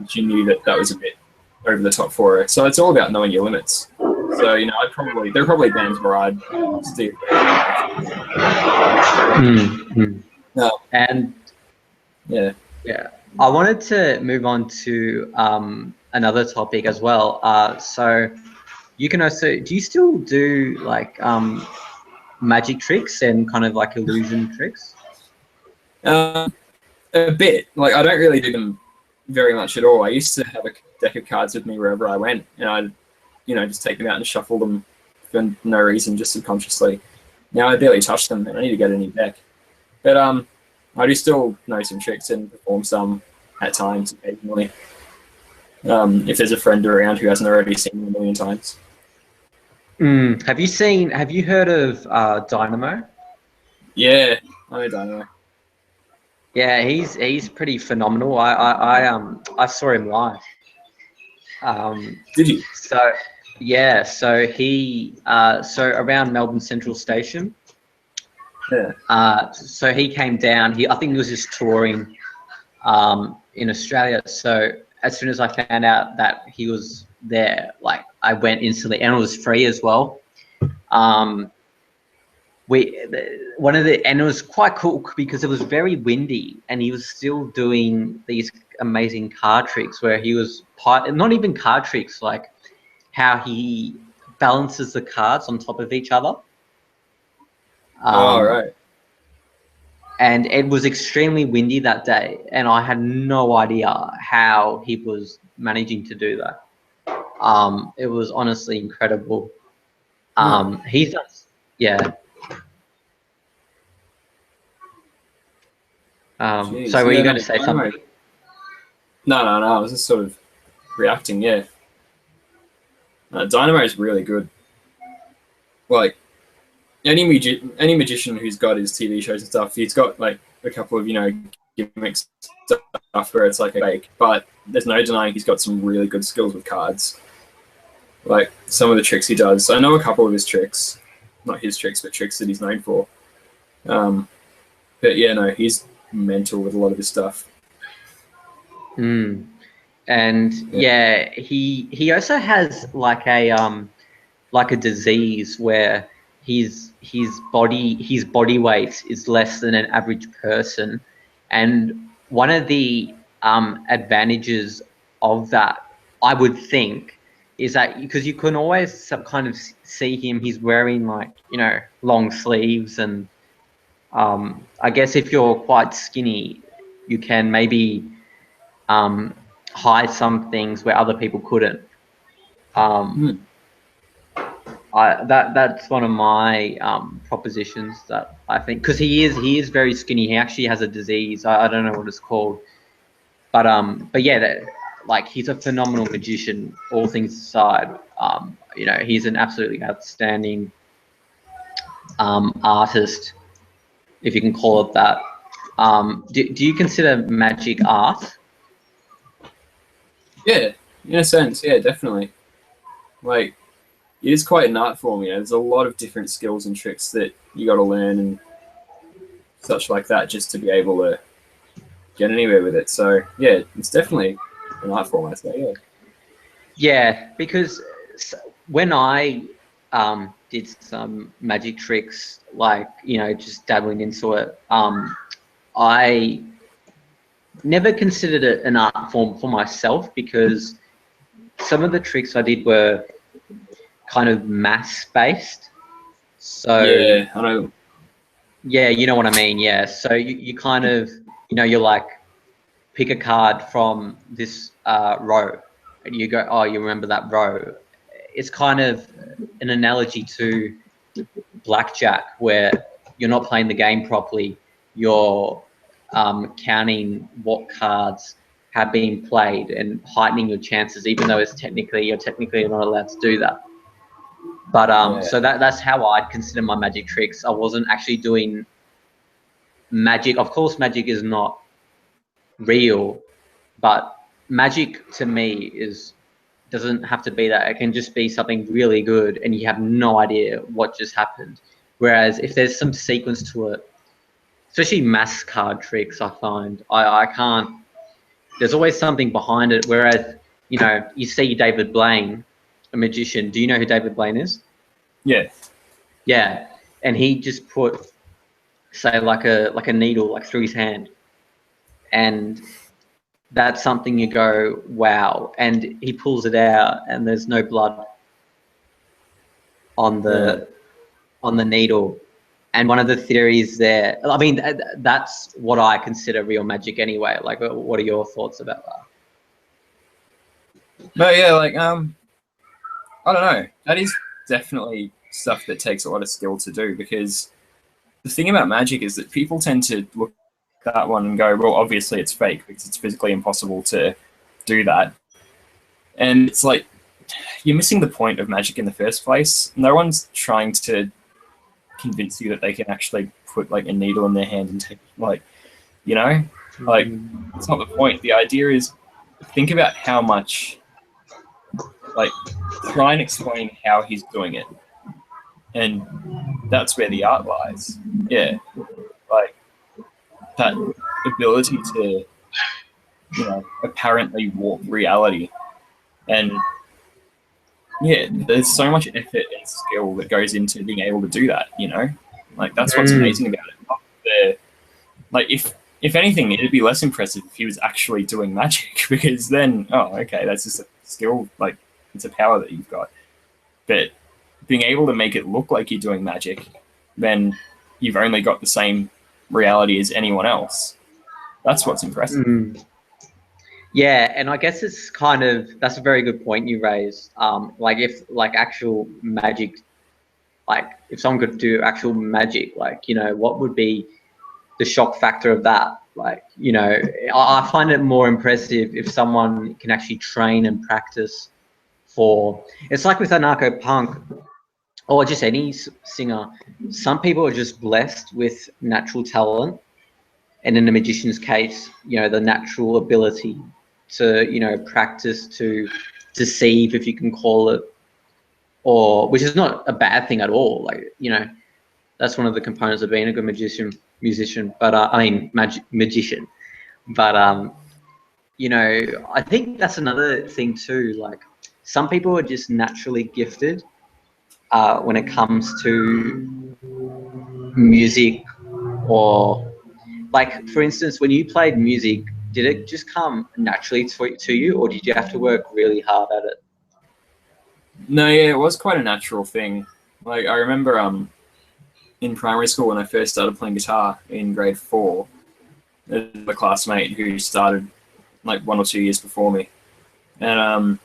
she knew that was a bit over the top for it. So it's all about knowing your limits. So, you know, there are probably bands where I'd steer. And yeah. I wanted to move on to another topic as well. So you can also, do you still do like magic tricks and kind of like illusion tricks? A bit. Like, I don't really do them very much at all. I used to have a deck of cards with me wherever I went, and I'd, you know, just take them out and shuffle them for no reason, just subconsciously. Now I barely touch them, and I need to get a new deck. But I do still know some tricks and perform some at times, occasionally. If there's a friend around who hasn't already seen them a million times. Have you heard of Dynamo? Yeah, I know Dynamo. Yeah, he's pretty phenomenal. I saw him live. Did you? So yeah, so he so around Melbourne Central Station. Yeah. So he came down. I think he was just touring in Australia. So as soon as I found out that he was there, like I went instantly, and it was free as well. And it was quite cool because it was very windy, and he was still doing these amazing card tricks where he was not even card tricks, like how he balances the cards on top of each other. Right. And it was extremely windy that day, and I had no idea how he was managing to do that. It was honestly incredible. He does, yeah. So were you going to say something? No. I was just sort of reacting. Yeah. Dynamo is really good. Like any magician who's got his TV shows and stuff, he's got like a couple of, you know, gimmicks stuff where it's like a fake, but there's no denying he's got some really good skills with cards. Like some of the tricks he does. I know a couple of his tricks, not his tricks, but tricks that he's known for. But yeah, no, he's mental with a lot of his stuff. And yeah, he also has like a disease where his body weight is less than an average person, and one of the advantages of that, I would think, is that because you can always kind of see him, he's wearing like, you know, long sleeves, and I guess if you're quite skinny, you can maybe hide some things where other people couldn't. That's one of my propositions that I think, because he is very skinny. He actually has a disease. I don't know what it's called, but yeah, like he's a phenomenal magician, all things aside. You know, he's an absolutely outstanding artist, if you can call it that. Do you consider magic art? Yeah, in a sense, yeah, definitely. Like, it is quite an art form, you know. There's a lot of different skills and tricks that you got to learn and such like that just to be able to get anywhere with it. So yeah, it's definitely an art form, I'd say. Yeah. Yeah, because when I did some magic tricks, like, you know, just dabbling into it, I never considered it an art form for myself, because some of the tricks I did were kind of mass based. So yeah, I know. Yeah, you know what I mean. Yeah. So you kind of, you know, you're like, pick a card from this row, and you go, oh, you remember that row. It's kind of an analogy to blackjack, where you're not playing the game properly. You're counting what cards have been played and heightening your chances, even though you're technically not allowed to do that. But so that's how I'd consider my magic tricks. I wasn't actually doing magic. Of course, magic is not real, but magic to me doesn't have to be that. It can just be something really good and you have no idea what just happened. Whereas if there's some sequence to it, especially mass card tricks, I find I can't. There's always something behind it. Whereas you know, you see David Blaine, a magician. Do you know who David Blaine is? Yeah. Yeah, and he just put, say, like a needle like through his hand, and that's something you go, wow. And he pulls it out, and there's no blood on the needle. And one of the theories there, I mean, that's what I consider real magic anyway. Like, what are your thoughts about that? No, yeah, like I don't know. That is definitely stuff that takes a lot of skill to do, because the thing about magic is that people tend to look at that one and go, well, obviously it's fake because it's physically impossible to do that. And it's like, you're missing the point of magic in the first place. No one's trying to convince you that they can actually put like a needle in their hand and take, like, you know, like, it's not the point. The idea is, think about how much, like, try and explain how he's doing it. And that's where the art lies. Yeah. Like, that ability to, you know, apparently warp reality. And yeah, there's so much effort and skill that goes into being able to do that, you know? Like, that's what's amazing about it. Like, if anything, it'd be less impressive if he was actually doing magic, because then, oh, okay, that's just a skill, like, it's a power that you've got. But being able to make it look like you're doing magic, then you've only got the same reality as anyone else. That's what's impressive. Yeah, and I guess it's kind of, that's a very good point you raised. Like, if like actual magic, like if someone could do actual magic, like, you know, what would be the shock factor of that? Like, you know, I find it more impressive if someone can actually train and practice for, it's like with anarcho-punk or just any singer, some people are just blessed with natural talent, and in a magician's case, you know, the natural ability to, you know, practice to deceive, if you can call it, or, which is not a bad thing at all. Like, you know, that's one of the components of being a good musician, but I mean, magician. But you know, I think that's another thing too. Like, some people are just naturally gifted when it comes to music, or like, for instance, when you played music, did it just come naturally to you, or did you have to work really hard at it? No, yeah, it was quite a natural thing. Like, I remember in primary school when I first started playing guitar in grade 4, there's a classmate who started like 1 or 2 years before me. And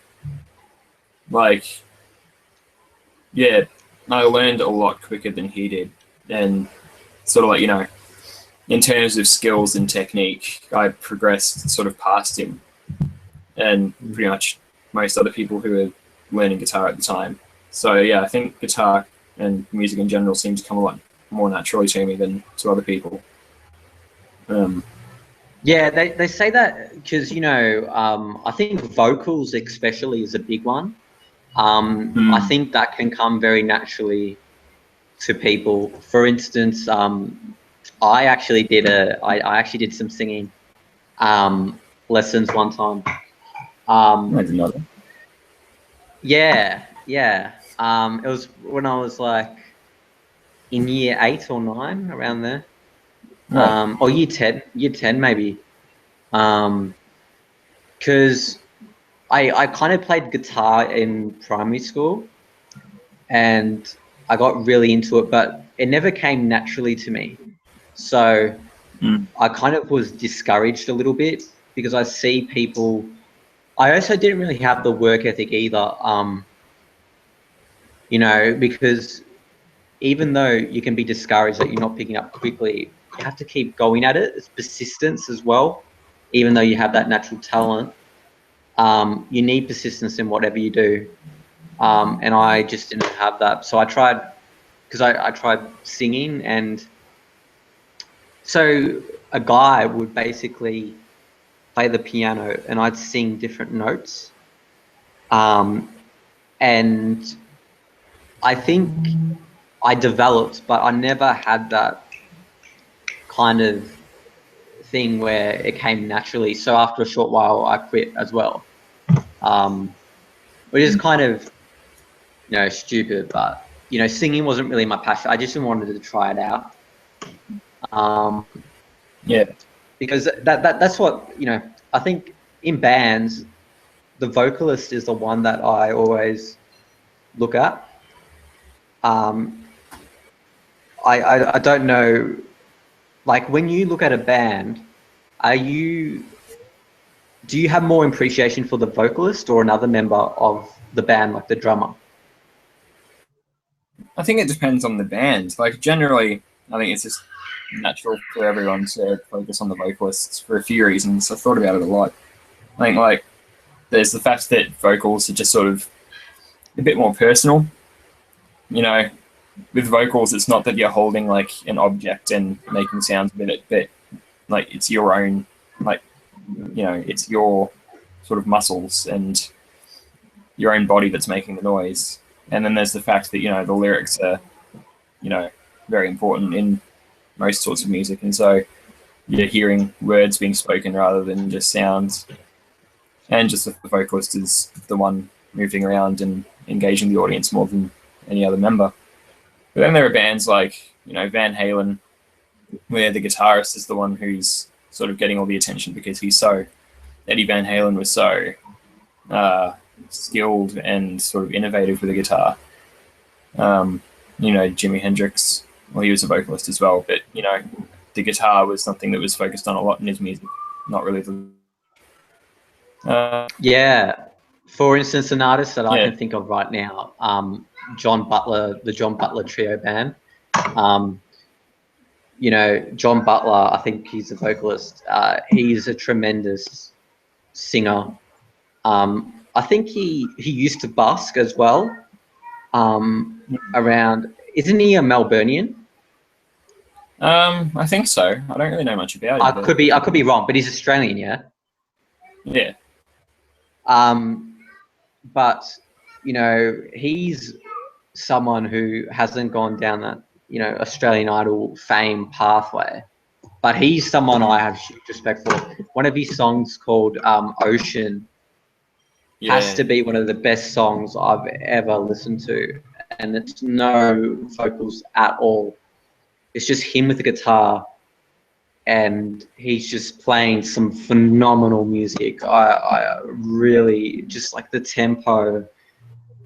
like, yeah, I learned a lot quicker than he did. And sort of like, you know, in terms of skills and technique, I progressed sort of past him and pretty much most other people who were learning guitar at the time. So yeah, I think guitar and music in general seems to come a lot more naturally to me than to other people. Yeah, they say that because, you know, I think vocals especially is a big one. I think that can come very naturally to people. For instance, I actually did I actually did some singing lessons one time. I didn't know that. Yeah. It was when I was like in year 8 or 9, around there. Right. Or year 10 maybe. Because I kind of played guitar in primary school, and I got really into it, but it never came naturally to me. So I kind of was discouraged a little bit, because I see people. I also didn't really have the work ethic either. You know, because even though you can be discouraged that you're not picking up quickly, you have to keep going at it. It's persistence as well. Even though you have that natural talent, you need persistence in whatever you do. And I just didn't have that. So I tried, because I tried singing, and so a guy would basically play the piano and I'd sing different notes. And I think I developed, but I never had that kind of thing where it came naturally. So after a short while, I quit as well. which is kind of, you know, stupid, but, you know, singing wasn't really my passion. I just wanted to try it out. Yeah. Because that's what, you know, I think in bands, the vocalist is the one that I always look at. I don't know, like when you look at a band, do you have more appreciation for the vocalist or another member of the band, like the drummer? I think it depends on the band. Like generally, I think it's just natural for everyone to focus on the vocalists for a few reasons. I've thought about it a lot. I think like there's the fact that vocals are just sort of a bit more personal. You know, with vocals, it's not that you're holding like an object and making sounds with it, but like it's your own, like, you know, it's your sort of muscles and your own body that's making the noise. And then there's the fact that, you know, the lyrics are, you know, very important in most sorts of music. And so you're hearing words being spoken rather than just sounds. And just the vocalist is the one moving around and engaging the audience more than any other member. But then there are bands like, you know, Van Halen, where the guitarist is the one who's sort of getting all the attention because Eddie Van Halen was so skilled and sort of innovative with the guitar. You know, Jimi Hendrix, well, he was a vocalist as well, but, you know, the guitar was something that was focused on a lot in his music, not really the... Yeah. For instance, an artist that I can think of right now, John Butler, the John Butler Trio band. You know, John Butler, I think he's a vocalist. He's a tremendous singer. I think he used to busk as well. Around, isn't he a Melburnian? I think so. I don't really know much about him. I could be wrong, but he's Australian, yeah. Yeah. But you know, he's someone who hasn't gone down that, you know, Australian Idol fame pathway, but he's someone I have huge respect for. One of his songs called Ocean has to be one of the best songs I've ever listened to, and it's no vocals at all. It's just him with the guitar, and he's just playing some phenomenal music. I really just like the tempo,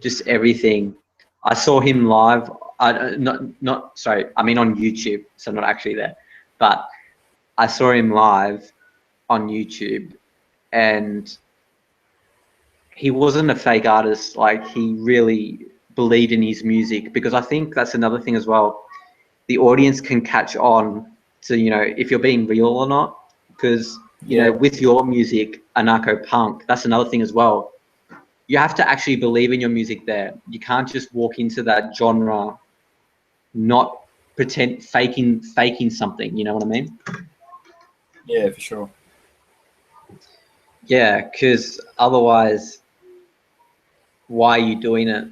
just everything. I saw him live. Sorry, I mean on YouTube, so not actually there, but I saw him live on YouTube, and he wasn't a fake artist. Like, he really believed in his music, because I think that's another thing as well. The audience can catch on to, you know, if you're being real or not, because, you know, with your music, anarcho-punk, that's another thing as well. You have to actually believe in your music there. You can't just walk into that genre not faking something, you know what I mean? Yeah, for sure. Yeah, because otherwise, why are you doing it?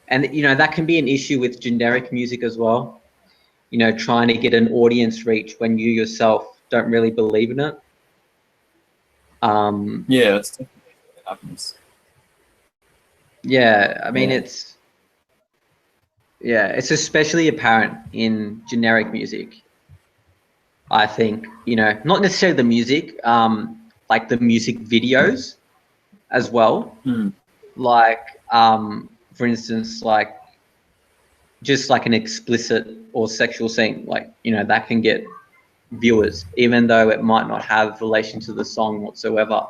And, you know, that can be an issue with generic music as well. You know, trying to get an audience reach when you yourself don't really believe in it. Yeah, that's definitely what happens. Yeah, I mean, it's especially apparent in generic music. I think, you know, not necessarily the music, like the music videos as well. Like, for instance, like just like an explicit or sexual scene, like, you know, that can get viewers, even though it might not have relation to the song whatsoever.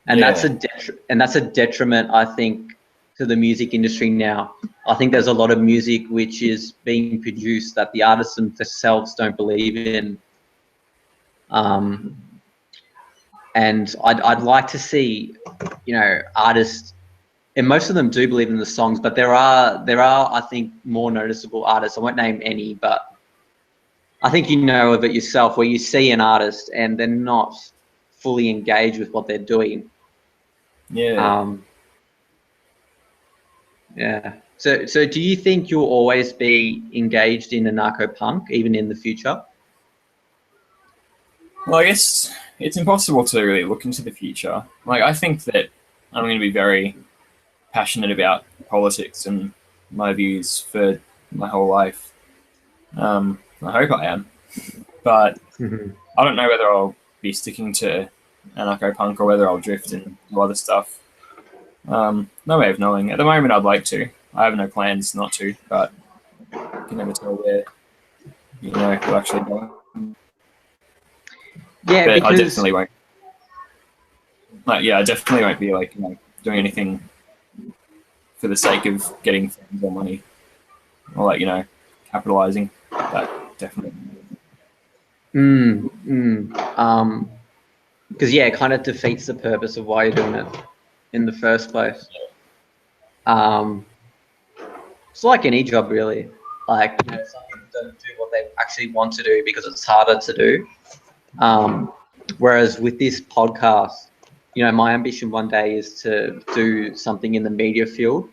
And that's a detriment, I think, to the music industry now. I think there's a lot of music which is being produced that the artists themselves don't believe in. And I'd like to see, you know, artists, and most of them do believe in the songs, but there are I think more noticeable artists. I won't name any, but I think you know of it yourself, where you see an artist and they're not fully engaged with what they're doing. Yeah. Yeah. So do you think you'll always be engaged in anarcho-punk, even in the future? Well, I guess it's impossible to really look into the future. Like, I think that I'm going to be very passionate about politics and my views for my whole life. I hope I am. But I don't know whether I'll be sticking to anarcho-punk or whether I'll drift and do other stuff. No way of knowing. At the moment, I'd like to. I have no plans not to, but you can never tell where, we'll actually go. Yeah, but because I definitely won't. I definitely won't be doing anything for the sake of getting fans or money, or capitalizing. That definitely. Because it kind of defeats the purpose of why you're doing it in the first place. It's like any job, really. Some people don't do what they actually want to do because it's harder to do. Whereas with this podcast, my ambition one day is to do something in the media field.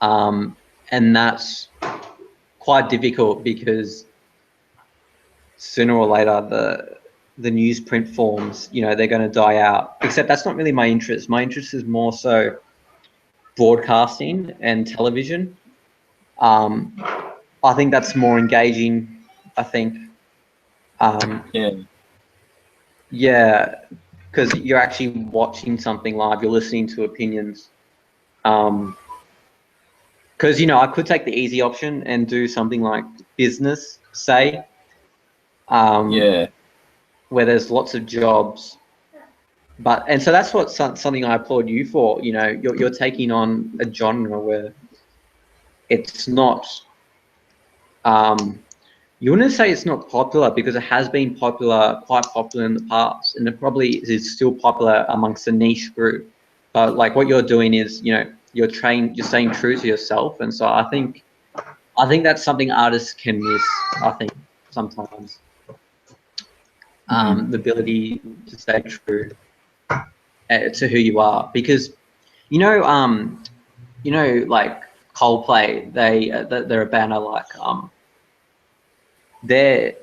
And that's quite difficult because sooner or later the newsprint forms, they're going to die out. Except that's not really my interest. My interest is more so broadcasting and television. I think that's more engaging. I think. Yeah, because you're actually watching something live. You're listening to opinions. Because I could take the easy option and do something like business, say. Where there's lots of jobs, and so that's something I applaud you for. You're taking on a genre where it's not. You wouldn't say it's not popular because it has been quite popular in the past, and it probably is still popular amongst a niche group. But what you're doing is, you're staying true to yourself, and so I think that's something artists can miss. I think sometimes the ability to stay true to who you are, because Coldplay, they're a band I like. They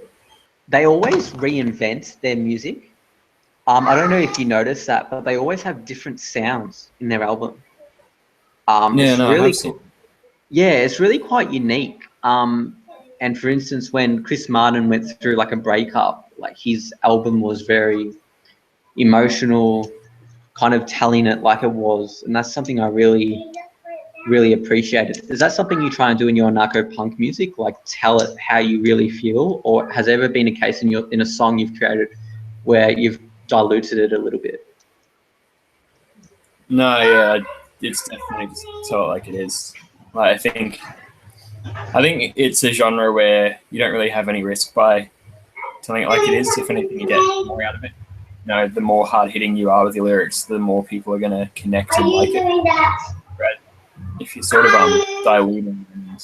always reinvent their music. I don't know if you noticed that, but they always have different sounds in their album. It's really cool. Yeah, it's really quite unique. And for instance, when Chris Martin went through a breakup, his album was very emotional, kind of telling it like it was, and that's something I really appreciated. Is that something you try and do in your anarcho-punk music, tell it how you really feel, or has there ever been a case in a song you've created where you've diluted it a little bit? No, it's definitely just tell it like it is. I think it's a genre where you don't really have any risk by telling it like it is. If anything, you get more out of it. The more hard-hitting you are with your lyrics, the more people are going to connect and like it. Right? If you're sort of diluting and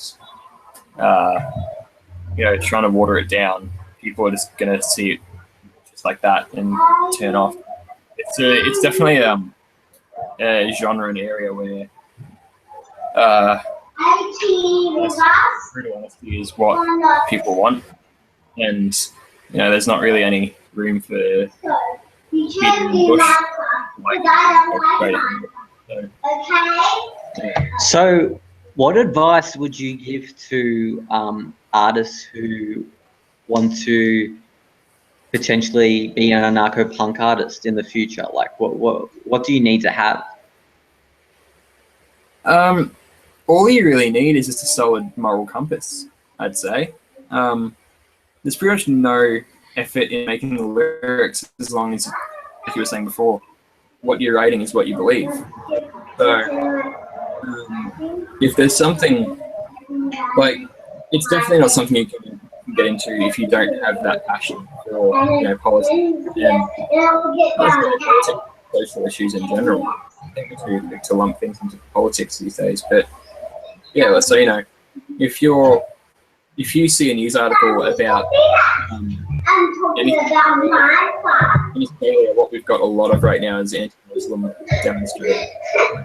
trying to water it down, people are just going to see it just like that and turn off. It's definitely a genre and area where brutal honesty is what people want, and there's not really any room for beating the bush. So what advice would you give to artists who want to potentially be an anarcho-punk artist in the future? What do you need to have? All you really need is just a solid moral compass, I'd say. There's pretty much no effort in making the lyrics as long as, like you were saying before, what you're writing is what you believe. So if there's something, it's definitely not something you can get into if you don't have that passion for politics and social issues in general. I think it's really quick to lump things into politics these days, but yeah, let's say if you see a news article about anything, what we've got a lot of right now is anti-Muslim demonstrations.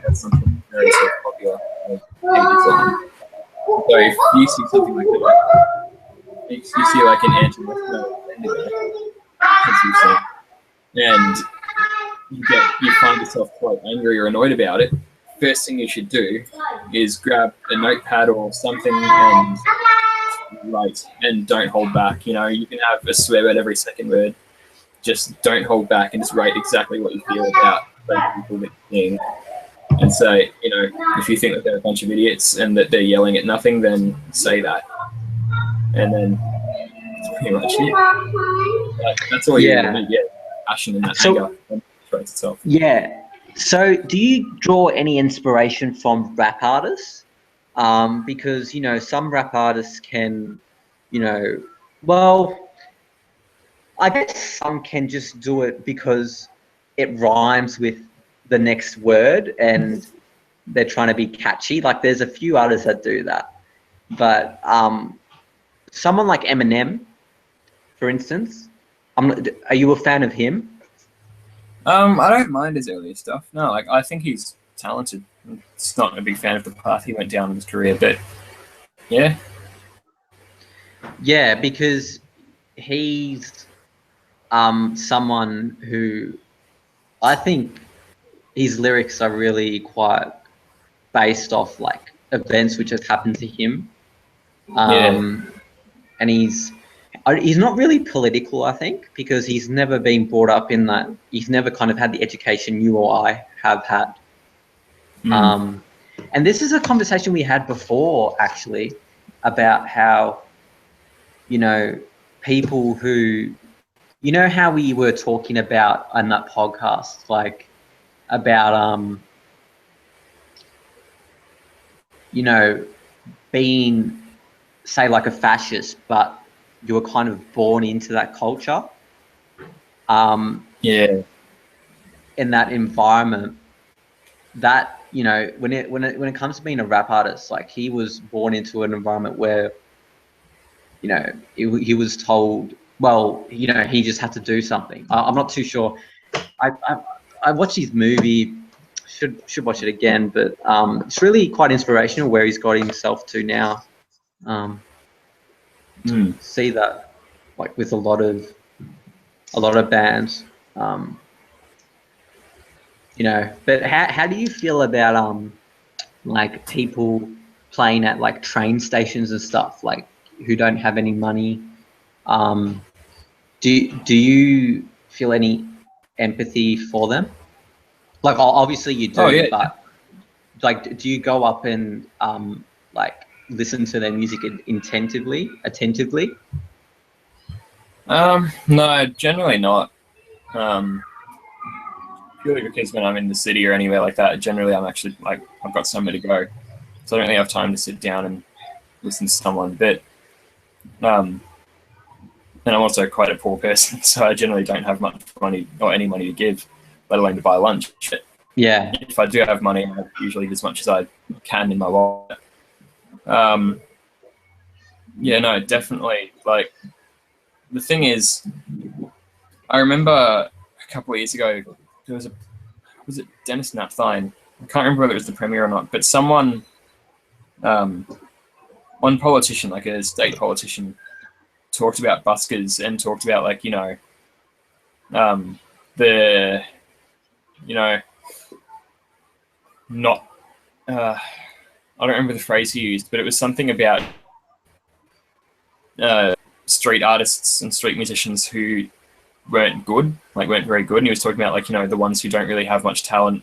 That's something very sort of popular in Islam. So if you see something like that, if you see an anti-Muslim, as you said, and you find yourself quite angry or annoyed about it, first thing you should do is grab a notepad or something and write, and don't hold back. You know, you can have a swear word every second word. Just don't hold back and just write exactly what you feel about those people that you're seeing. And say, you know, if you think that they're a bunch of idiots and that they're yelling at nothing, then say that. And then that's pretty much it. Like, that's all you really get. Passion and that anger demonstrates itself. Yeah. So do you draw any inspiration from rap artists? Because, you know, some rap artists can, you know, well, I guess some can just do it because it rhymes with the next word and they're trying to be catchy. Like, there's a few artists that do that. But someone like Eminem, for instance, are you a fan of him? I don't mind his earlier stuff. No, like, I think he's talented. I'm just not a big fan of the path he went down in his career, but yeah. Yeah, because he's someone who, I think his lyrics are really quite based off like events which have happened to him. And he's not really political, I think, because he's never been brought up in that. He's never kind of had the education you or I have had. And this is a conversation we had before, actually, about how, you know, people who, you know, how we were talking about on that podcast, like about, you know, being, say, like a fascist, but you were kind of born into that culture. Yeah. In that environment, that, you know, when it comes to being a rap artist, like, he was born into an environment where, you know, he was told, well, you know, he just had to do something. I'm not too sure. I watched his movie. Should watch it again, but it's really quite inspirational where he's got himself to now. See that, like, with a lot of bands, you know. But how do you feel about like people playing at like train stations and stuff, like, who don't have any money? Do you feel any empathy for them? Like, obviously you do. Oh, yeah. But like, do you go up and like listen to their music attentively? No, generally not. Purely because when I'm in the city or anywhere like that, generally I'm actually, like, I've got somewhere to go, so I don't really have time to sit down and listen to someone. But and I'm also quite a poor person, so I generally don't have much money or any money to give, let alone to buy lunch. But Yeah. if I do have money, I have usually as much as I can in my wallet. Yeah, no, definitely. Like, the thing is, I remember a couple of years ago, there was it Dennis Napthine? I can't remember whether it was the Premier or not, but someone, one politician, like a state politician, talked about buskers and talked about, like, you know, the, you know, not, I don't remember the phrase he used, but it was something about street artists and street musicians who weren't good, like, weren't very good. And he was talking about, like, you know, the ones who don't really have much talent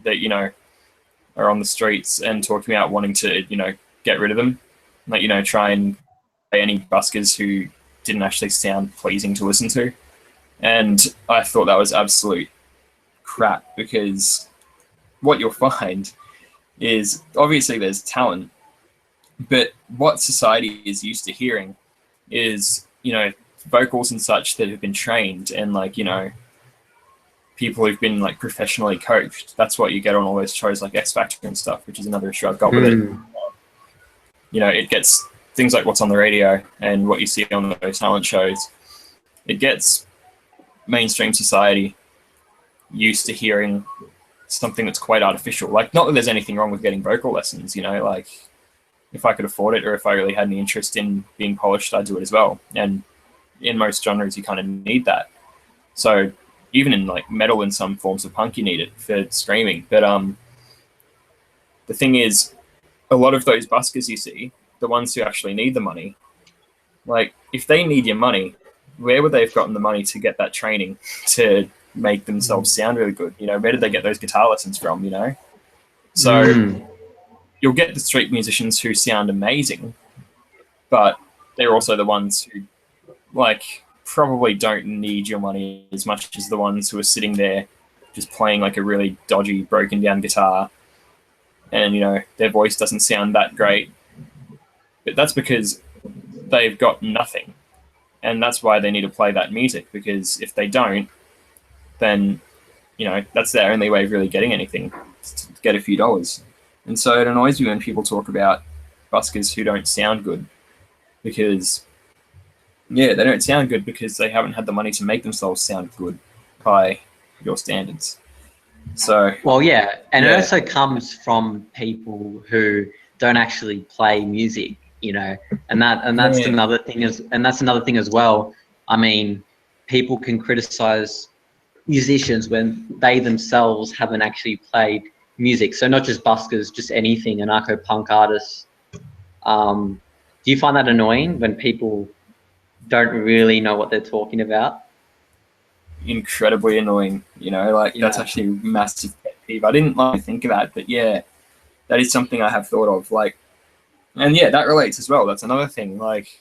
that, you know, are on the streets, and talking about wanting to, you know, get rid of them. Like, you know, try and play any buskers who didn't actually sound pleasing to listen to. And I thought that was absolute crap, because what you'll find is, obviously there's talent, but what society is used to hearing is, you know, vocals and such that have been trained, and, like, you know, people who've been, like, professionally coached. That's what you get on all those shows like X Factor and stuff, which is another issue I've got with it. You know, it gets things like what's on the radio and what you see on those talent shows. It gets mainstream society used to hearing something that's quite artificial. Like, not that there's anything wrong with getting vocal lessons, you know, like, if I could afford it, or if I really had any interest in being polished, I'd do it as well. And in most genres, you kind of need that. So even in like metal and some forms of punk, you need it for streaming. But the thing is, a lot of those buskers you see, the ones who actually need the money, like if they need your money, where would they have gotten the money to get that training to make themselves sound really good? You know, where did they get those guitar lessons from? You know, so you'll get the street musicians who sound amazing, but they're also the ones who like probably don't need your money as much as the ones who are sitting there just playing like a really dodgy, broken down guitar, and you know their voice doesn't sound that great. But that's because they've got nothing, and that's why they need to play that music, because if they don't, then you know that's their only way of really getting anything, to get a few dollars. And so it annoys me when people talk about buskers who don't sound good, because yeah, they don't sound good because they haven't had the money to make themselves sound good by your standards. So well, yeah, and it also comes from people who don't actually play music, you know, and that's another thing as well. I mean, people can criticize musicians when they themselves haven't actually played music. So not just buskers, just anything, anarcho-punk artists. Do you find that annoying when people don't really know what they're talking about? Incredibly annoying, you know, like that's actually a massive pet peeve. I didn't like think about it, but yeah, that is something I have thought of. Like, and yeah, that relates as well. That's another thing. Like,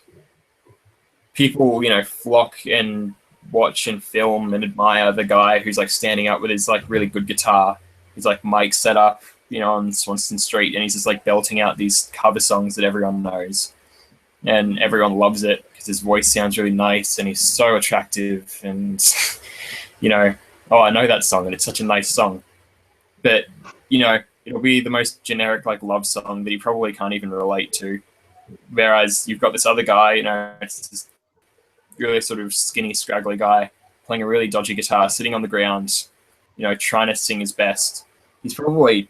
people, you know, flock and watch and film and admire the guy who's like standing up with his like really good guitar, his like mic set up, you know, on Swanston Street, and he's just like belting out these cover songs that everyone knows, and everyone loves it because his voice sounds really nice and he's so attractive, and you know, oh, I know that song and it's such a nice song. But, you know, it'll be the most generic like love song that he probably can't even relate to. Whereas you've got this other guy, you know, it's this really sort of skinny, scraggly guy playing a really dodgy guitar, sitting on the ground, you know, trying to sing his best. He's probably,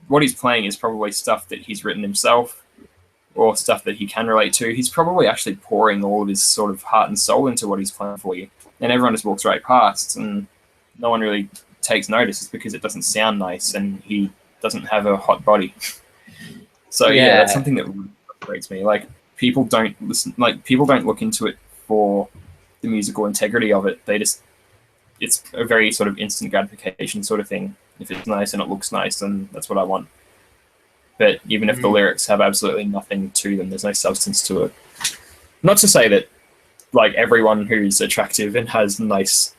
what he's playing is probably stuff that he's written himself or stuff that he can relate to. He's probably actually pouring all of his sort of heart and soul into what he's playing for you. And everyone just walks right past and no one really takes notice. It's because it doesn't sound nice and he doesn't have a hot body. So yeah, that's something that frustrates me. Like, people don't listen, like people don't look into it for the musical integrity of it. They just, it's a very sort of instant gratification sort of thing. If it's nice and it looks nice, then that's what I want. But even if the lyrics have absolutely nothing to them, there's no substance to it. Not to say that like everyone who's attractive and has nice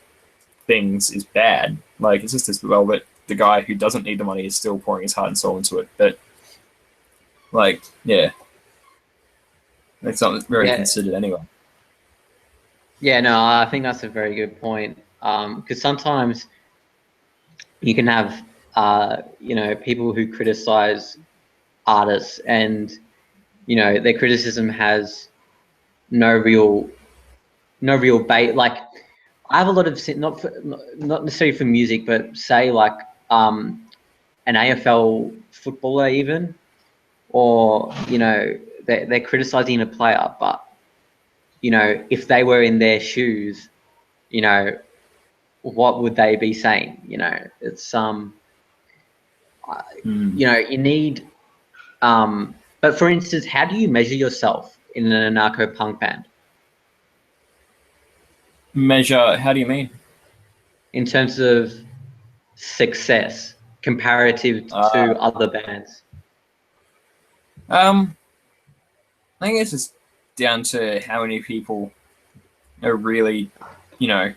things is bad. Like, it's just as well that the guy who doesn't need the money is still pouring his heart and soul into it. But like, yeah, it's not very considered anyway. Yeah, no, I think that's a very good point. Because sometimes you can have, you know, people who criticize artists, and you know their criticism has no real bait. Like, I have a lot of not necessarily for music, but say like an AFL footballer even, or you know they're criticizing a player, but you know if they were in their shoes, you know what would they be saying? You know, it's you know, you need but for instance, how do you measure yourself in an anarcho-punk band? Measure? How do you mean? In terms of success comparative to other bands? I think it's just down to how many people are really, you know,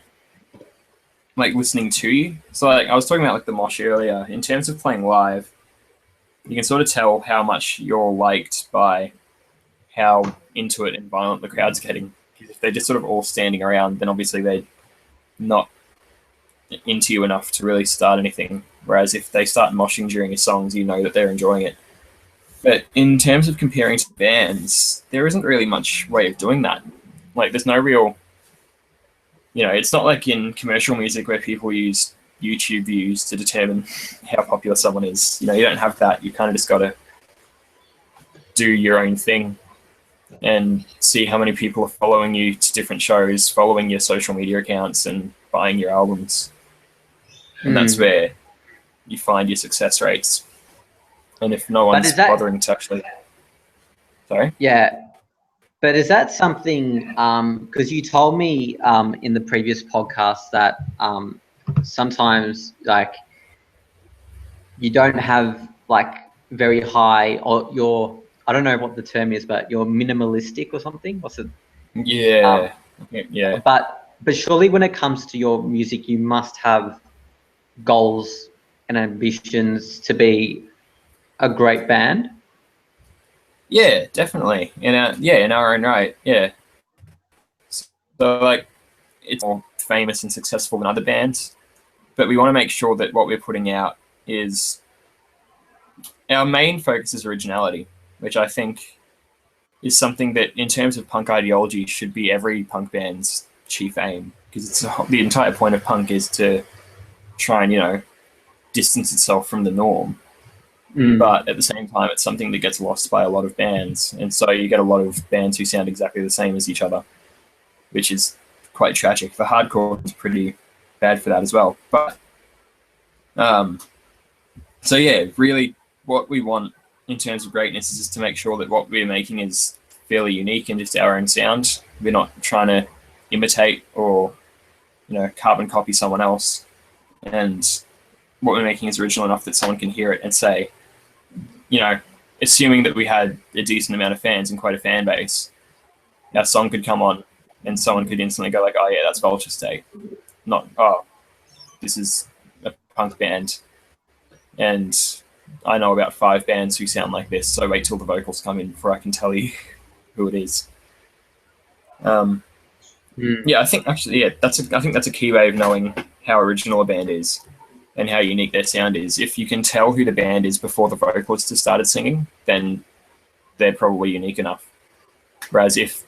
like listening to you. So like I was talking about like the mosh earlier. In terms of playing live, you can sort of tell how much you're liked by how into it and violent the crowd's getting. If they're just sort of all standing around, then obviously they're not into you enough to really start anything. Whereas if they start moshing during your songs, you know that they're enjoying it. But in terms of comparing to bands, there isn't really much way of doing that. Like, there's no real, you know, it's not like in commercial music where people use YouTube views to determine how popular someone is. You know, you don't have that. You kind of just got to do your own thing and see how many people are following you to different shows, following your social media accounts, and buying your albums, and that's where you find your success rates. And if no one's bothering to actually, sorry, yeah, but is that something? Because you told me in the previous podcast that sometimes like you don't have like very high, or you're, I don't know what the term is, but you're minimalistic or something. What's it? Yeah, yeah. But surely when it comes to your music, you must have goals and ambitions to be a great band. Yeah, definitely. In our own right. Yeah. So like, it's more famous and successful than other bands, but we want to make sure that what we're putting out is, our main focus is originality, which I think is something that, in terms of punk ideology, should be every punk band's chief aim, because it's the entire point of punk is to try and distance itself from the norm. But at the same time, it's something that gets lost by a lot of bands, and so you get a lot of bands who sound exactly the same as each other, which is quite tragic. For hardcore, it's pretty bad for that as well. But so yeah, really, what we want in terms of greatness is just to make sure that what we're making is fairly unique and just our own sound. We're not trying to imitate or carbon copy someone else, and what we're making is original enough that someone can hear it and say, assuming that we had a decent amount of fans and quite a fan base, our song could come on and someone could instantly go like, oh yeah, that's Vulture State, not, oh, this is a punk band, and I know about 5 bands who sound like this, so wait till the vocals come in before I can tell you who it is. Yeah, I think actually, I think that's a key way of knowing how original a band is and how unique their sound is. If you can tell who the band is before the vocalists have started singing, then they're probably unique enough. Whereas if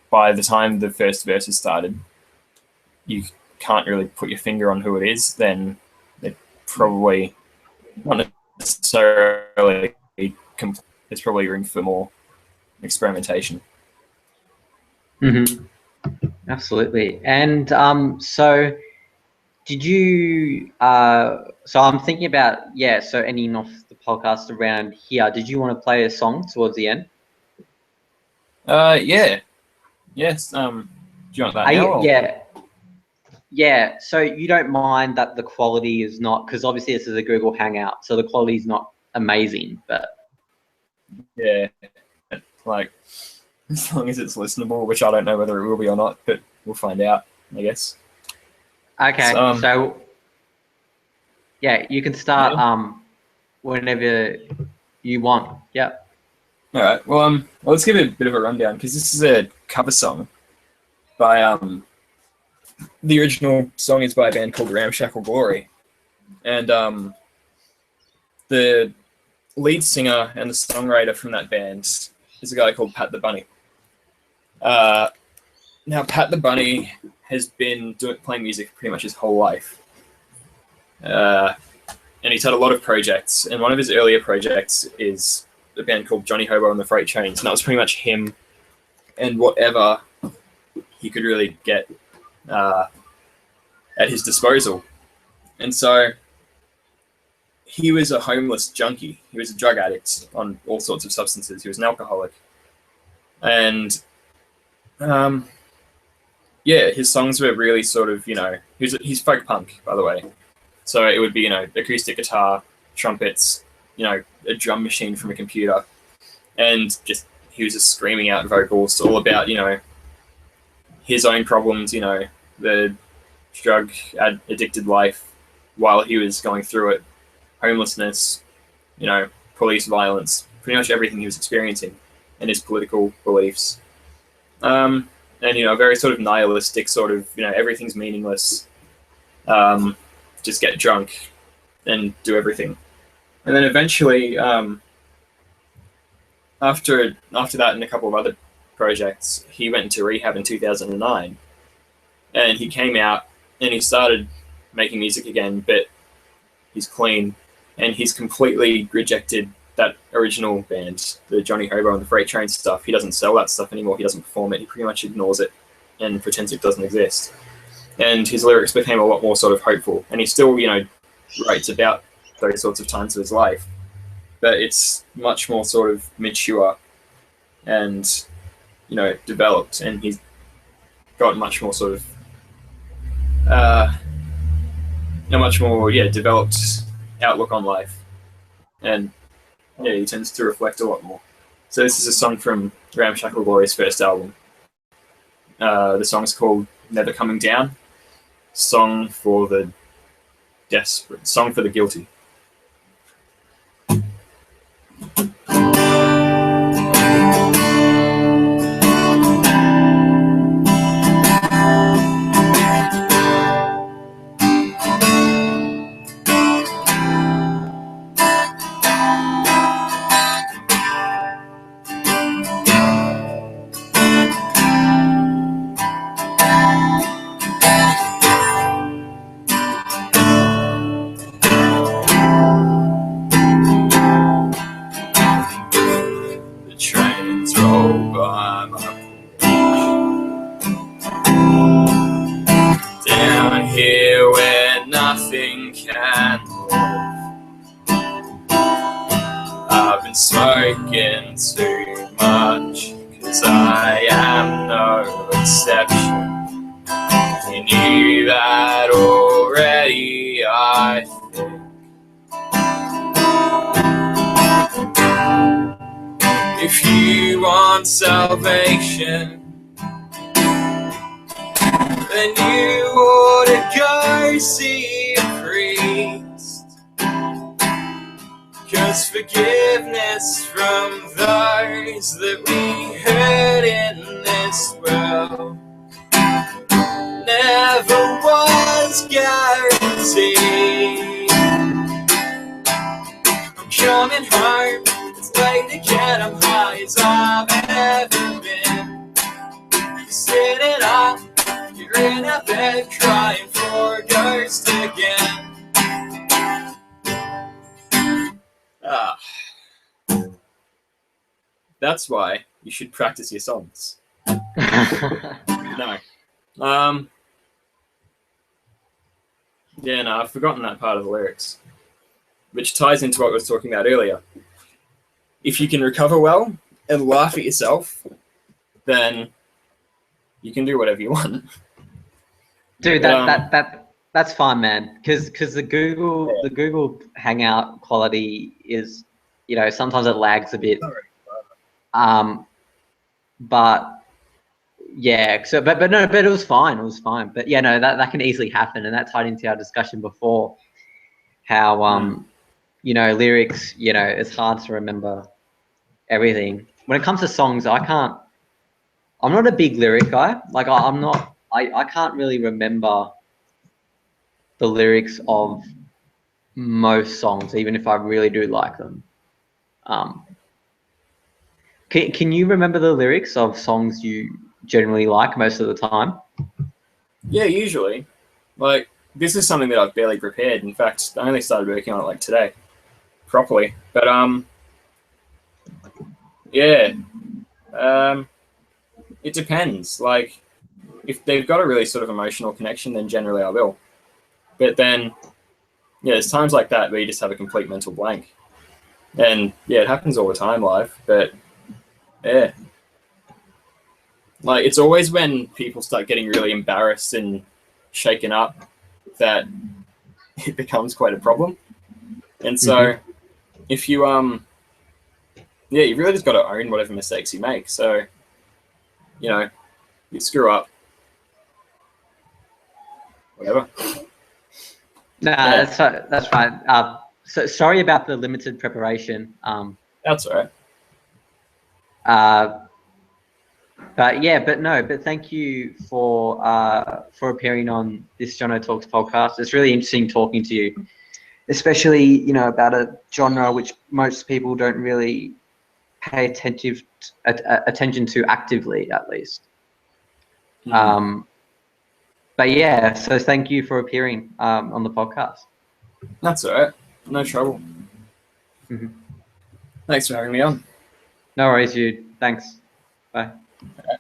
by the time the first verse has started, you can't really put your finger on who it is, then they're probably not necessarily complete. There's probably room for more experimentation. Absolutely. And so did you so I'm thinking about, so ending off the podcast around here, did you want to play a song towards the end? Yes. Do you want that now? Yeah, so you don't mind that the quality is not, because obviously this is a Google Hangout, so the quality is not amazing, but yeah, like, as long as it's listenable, which I don't know whether it will be or not, but we'll find out, I guess. Okay, so yeah, you can start whenever you want. Yep. All right. Well, let's give it a bit of a rundown, because this is a cover song by the original song is by a band called Ramshackle Glory, and the lead singer and the songwriter from that band is a guy called Pat the Bunny. Now, Pat the Bunny has been playing music pretty much his whole life. And he's had a lot of projects, and one of his earlier projects is a band called Johnny Hobo and the Freight Trains, and that was pretty much him and whatever he could really get at his disposal. And so he was a homeless junkie. He was a drug addict on all sorts of substances. He was an alcoholic. And his songs were really sort of, he's folk punk, by the way. So it would be, acoustic guitar, trumpets, a drum machine from a computer. And he was just screaming out vocals all about, his own problems, the drug addicted life while he was going through it, homelessness, police violence, pretty much everything he was experiencing, and his political beliefs. And, a very sort of nihilistic sort of, everything's meaningless. Just get drunk and do everything. And then eventually, after that and a couple of other projects, he went into rehab in 2009. And he came out and he started making music again, but he's clean. And he's completely rejected that original band, the Johnny Hobo and the Freight Train stuff. He doesn't sell that stuff anymore. He doesn't perform it. He pretty much ignores it and pretends it doesn't exist. and his lyrics became a lot more sort of hopeful. And he still, writes about those sorts of times of his life, but it's much more sort of mature and, developed, and he's got much more sort of a much more developed outlook on life, and he tends to reflect a lot more. So this is a song from Ramshackle Glory's first album. The song's called Never Coming Down. Song for the desperate. Song for the guilty. Down here where nothing can move. I've been smoking too much, 'cause I am no exception. You knew that already, I think. If you want salvation, then you ought to go see a priest. 'Cause forgiveness from those that we hurt in this world never was guaranteed. I'm coming home, it's late again, I'm high as I've ever been. You're sitting up, you're in a bed crying for a ghost again. That's why you should practice your songs. No. Yeah, no, I've forgotten that part of the lyrics, which ties into what I was talking about earlier. If you can recover well and laugh at yourself, then you can do whatever you want. Dude, that's fine, man. Because the Google Hangout quality is, sometimes it lags a bit. But yeah, but it was fine. It was fine. But yeah, no, that can easily happen, and that tied into our discussion before. How lyrics, it's hard to remember everything. When it comes to songs, I'm not a big lyric guy. Like I can't really remember the lyrics of most songs, even if I really do like them. Can you remember the lyrics of songs you generally like most of the time? Yeah, usually. Like, this is something that I've barely prepared. In fact, I only started working on it today, properly. But yeah, it depends. Like, if they've got a really sort of emotional connection, then generally I will. But then, there's times like that where you just have a complete mental blank. And it happens all the time live, but yeah. Like, it's always when people start getting really embarrassed and shaken up that it becomes quite a problem. And so if you you really just got to own whatever mistakes you make. So, you screw up, whatever. Nah, that's fine. So sorry about the limited preparation. That's all right. But thank you for appearing on this Jono Talks podcast. It's really interesting talking to you, especially about a genre which most people don't really pay attention to actively, at least. But yeah, so thank you for appearing on the podcast. That's all right. No trouble. Thanks for having me on. No worries, Jude. Thanks. Bye. All right.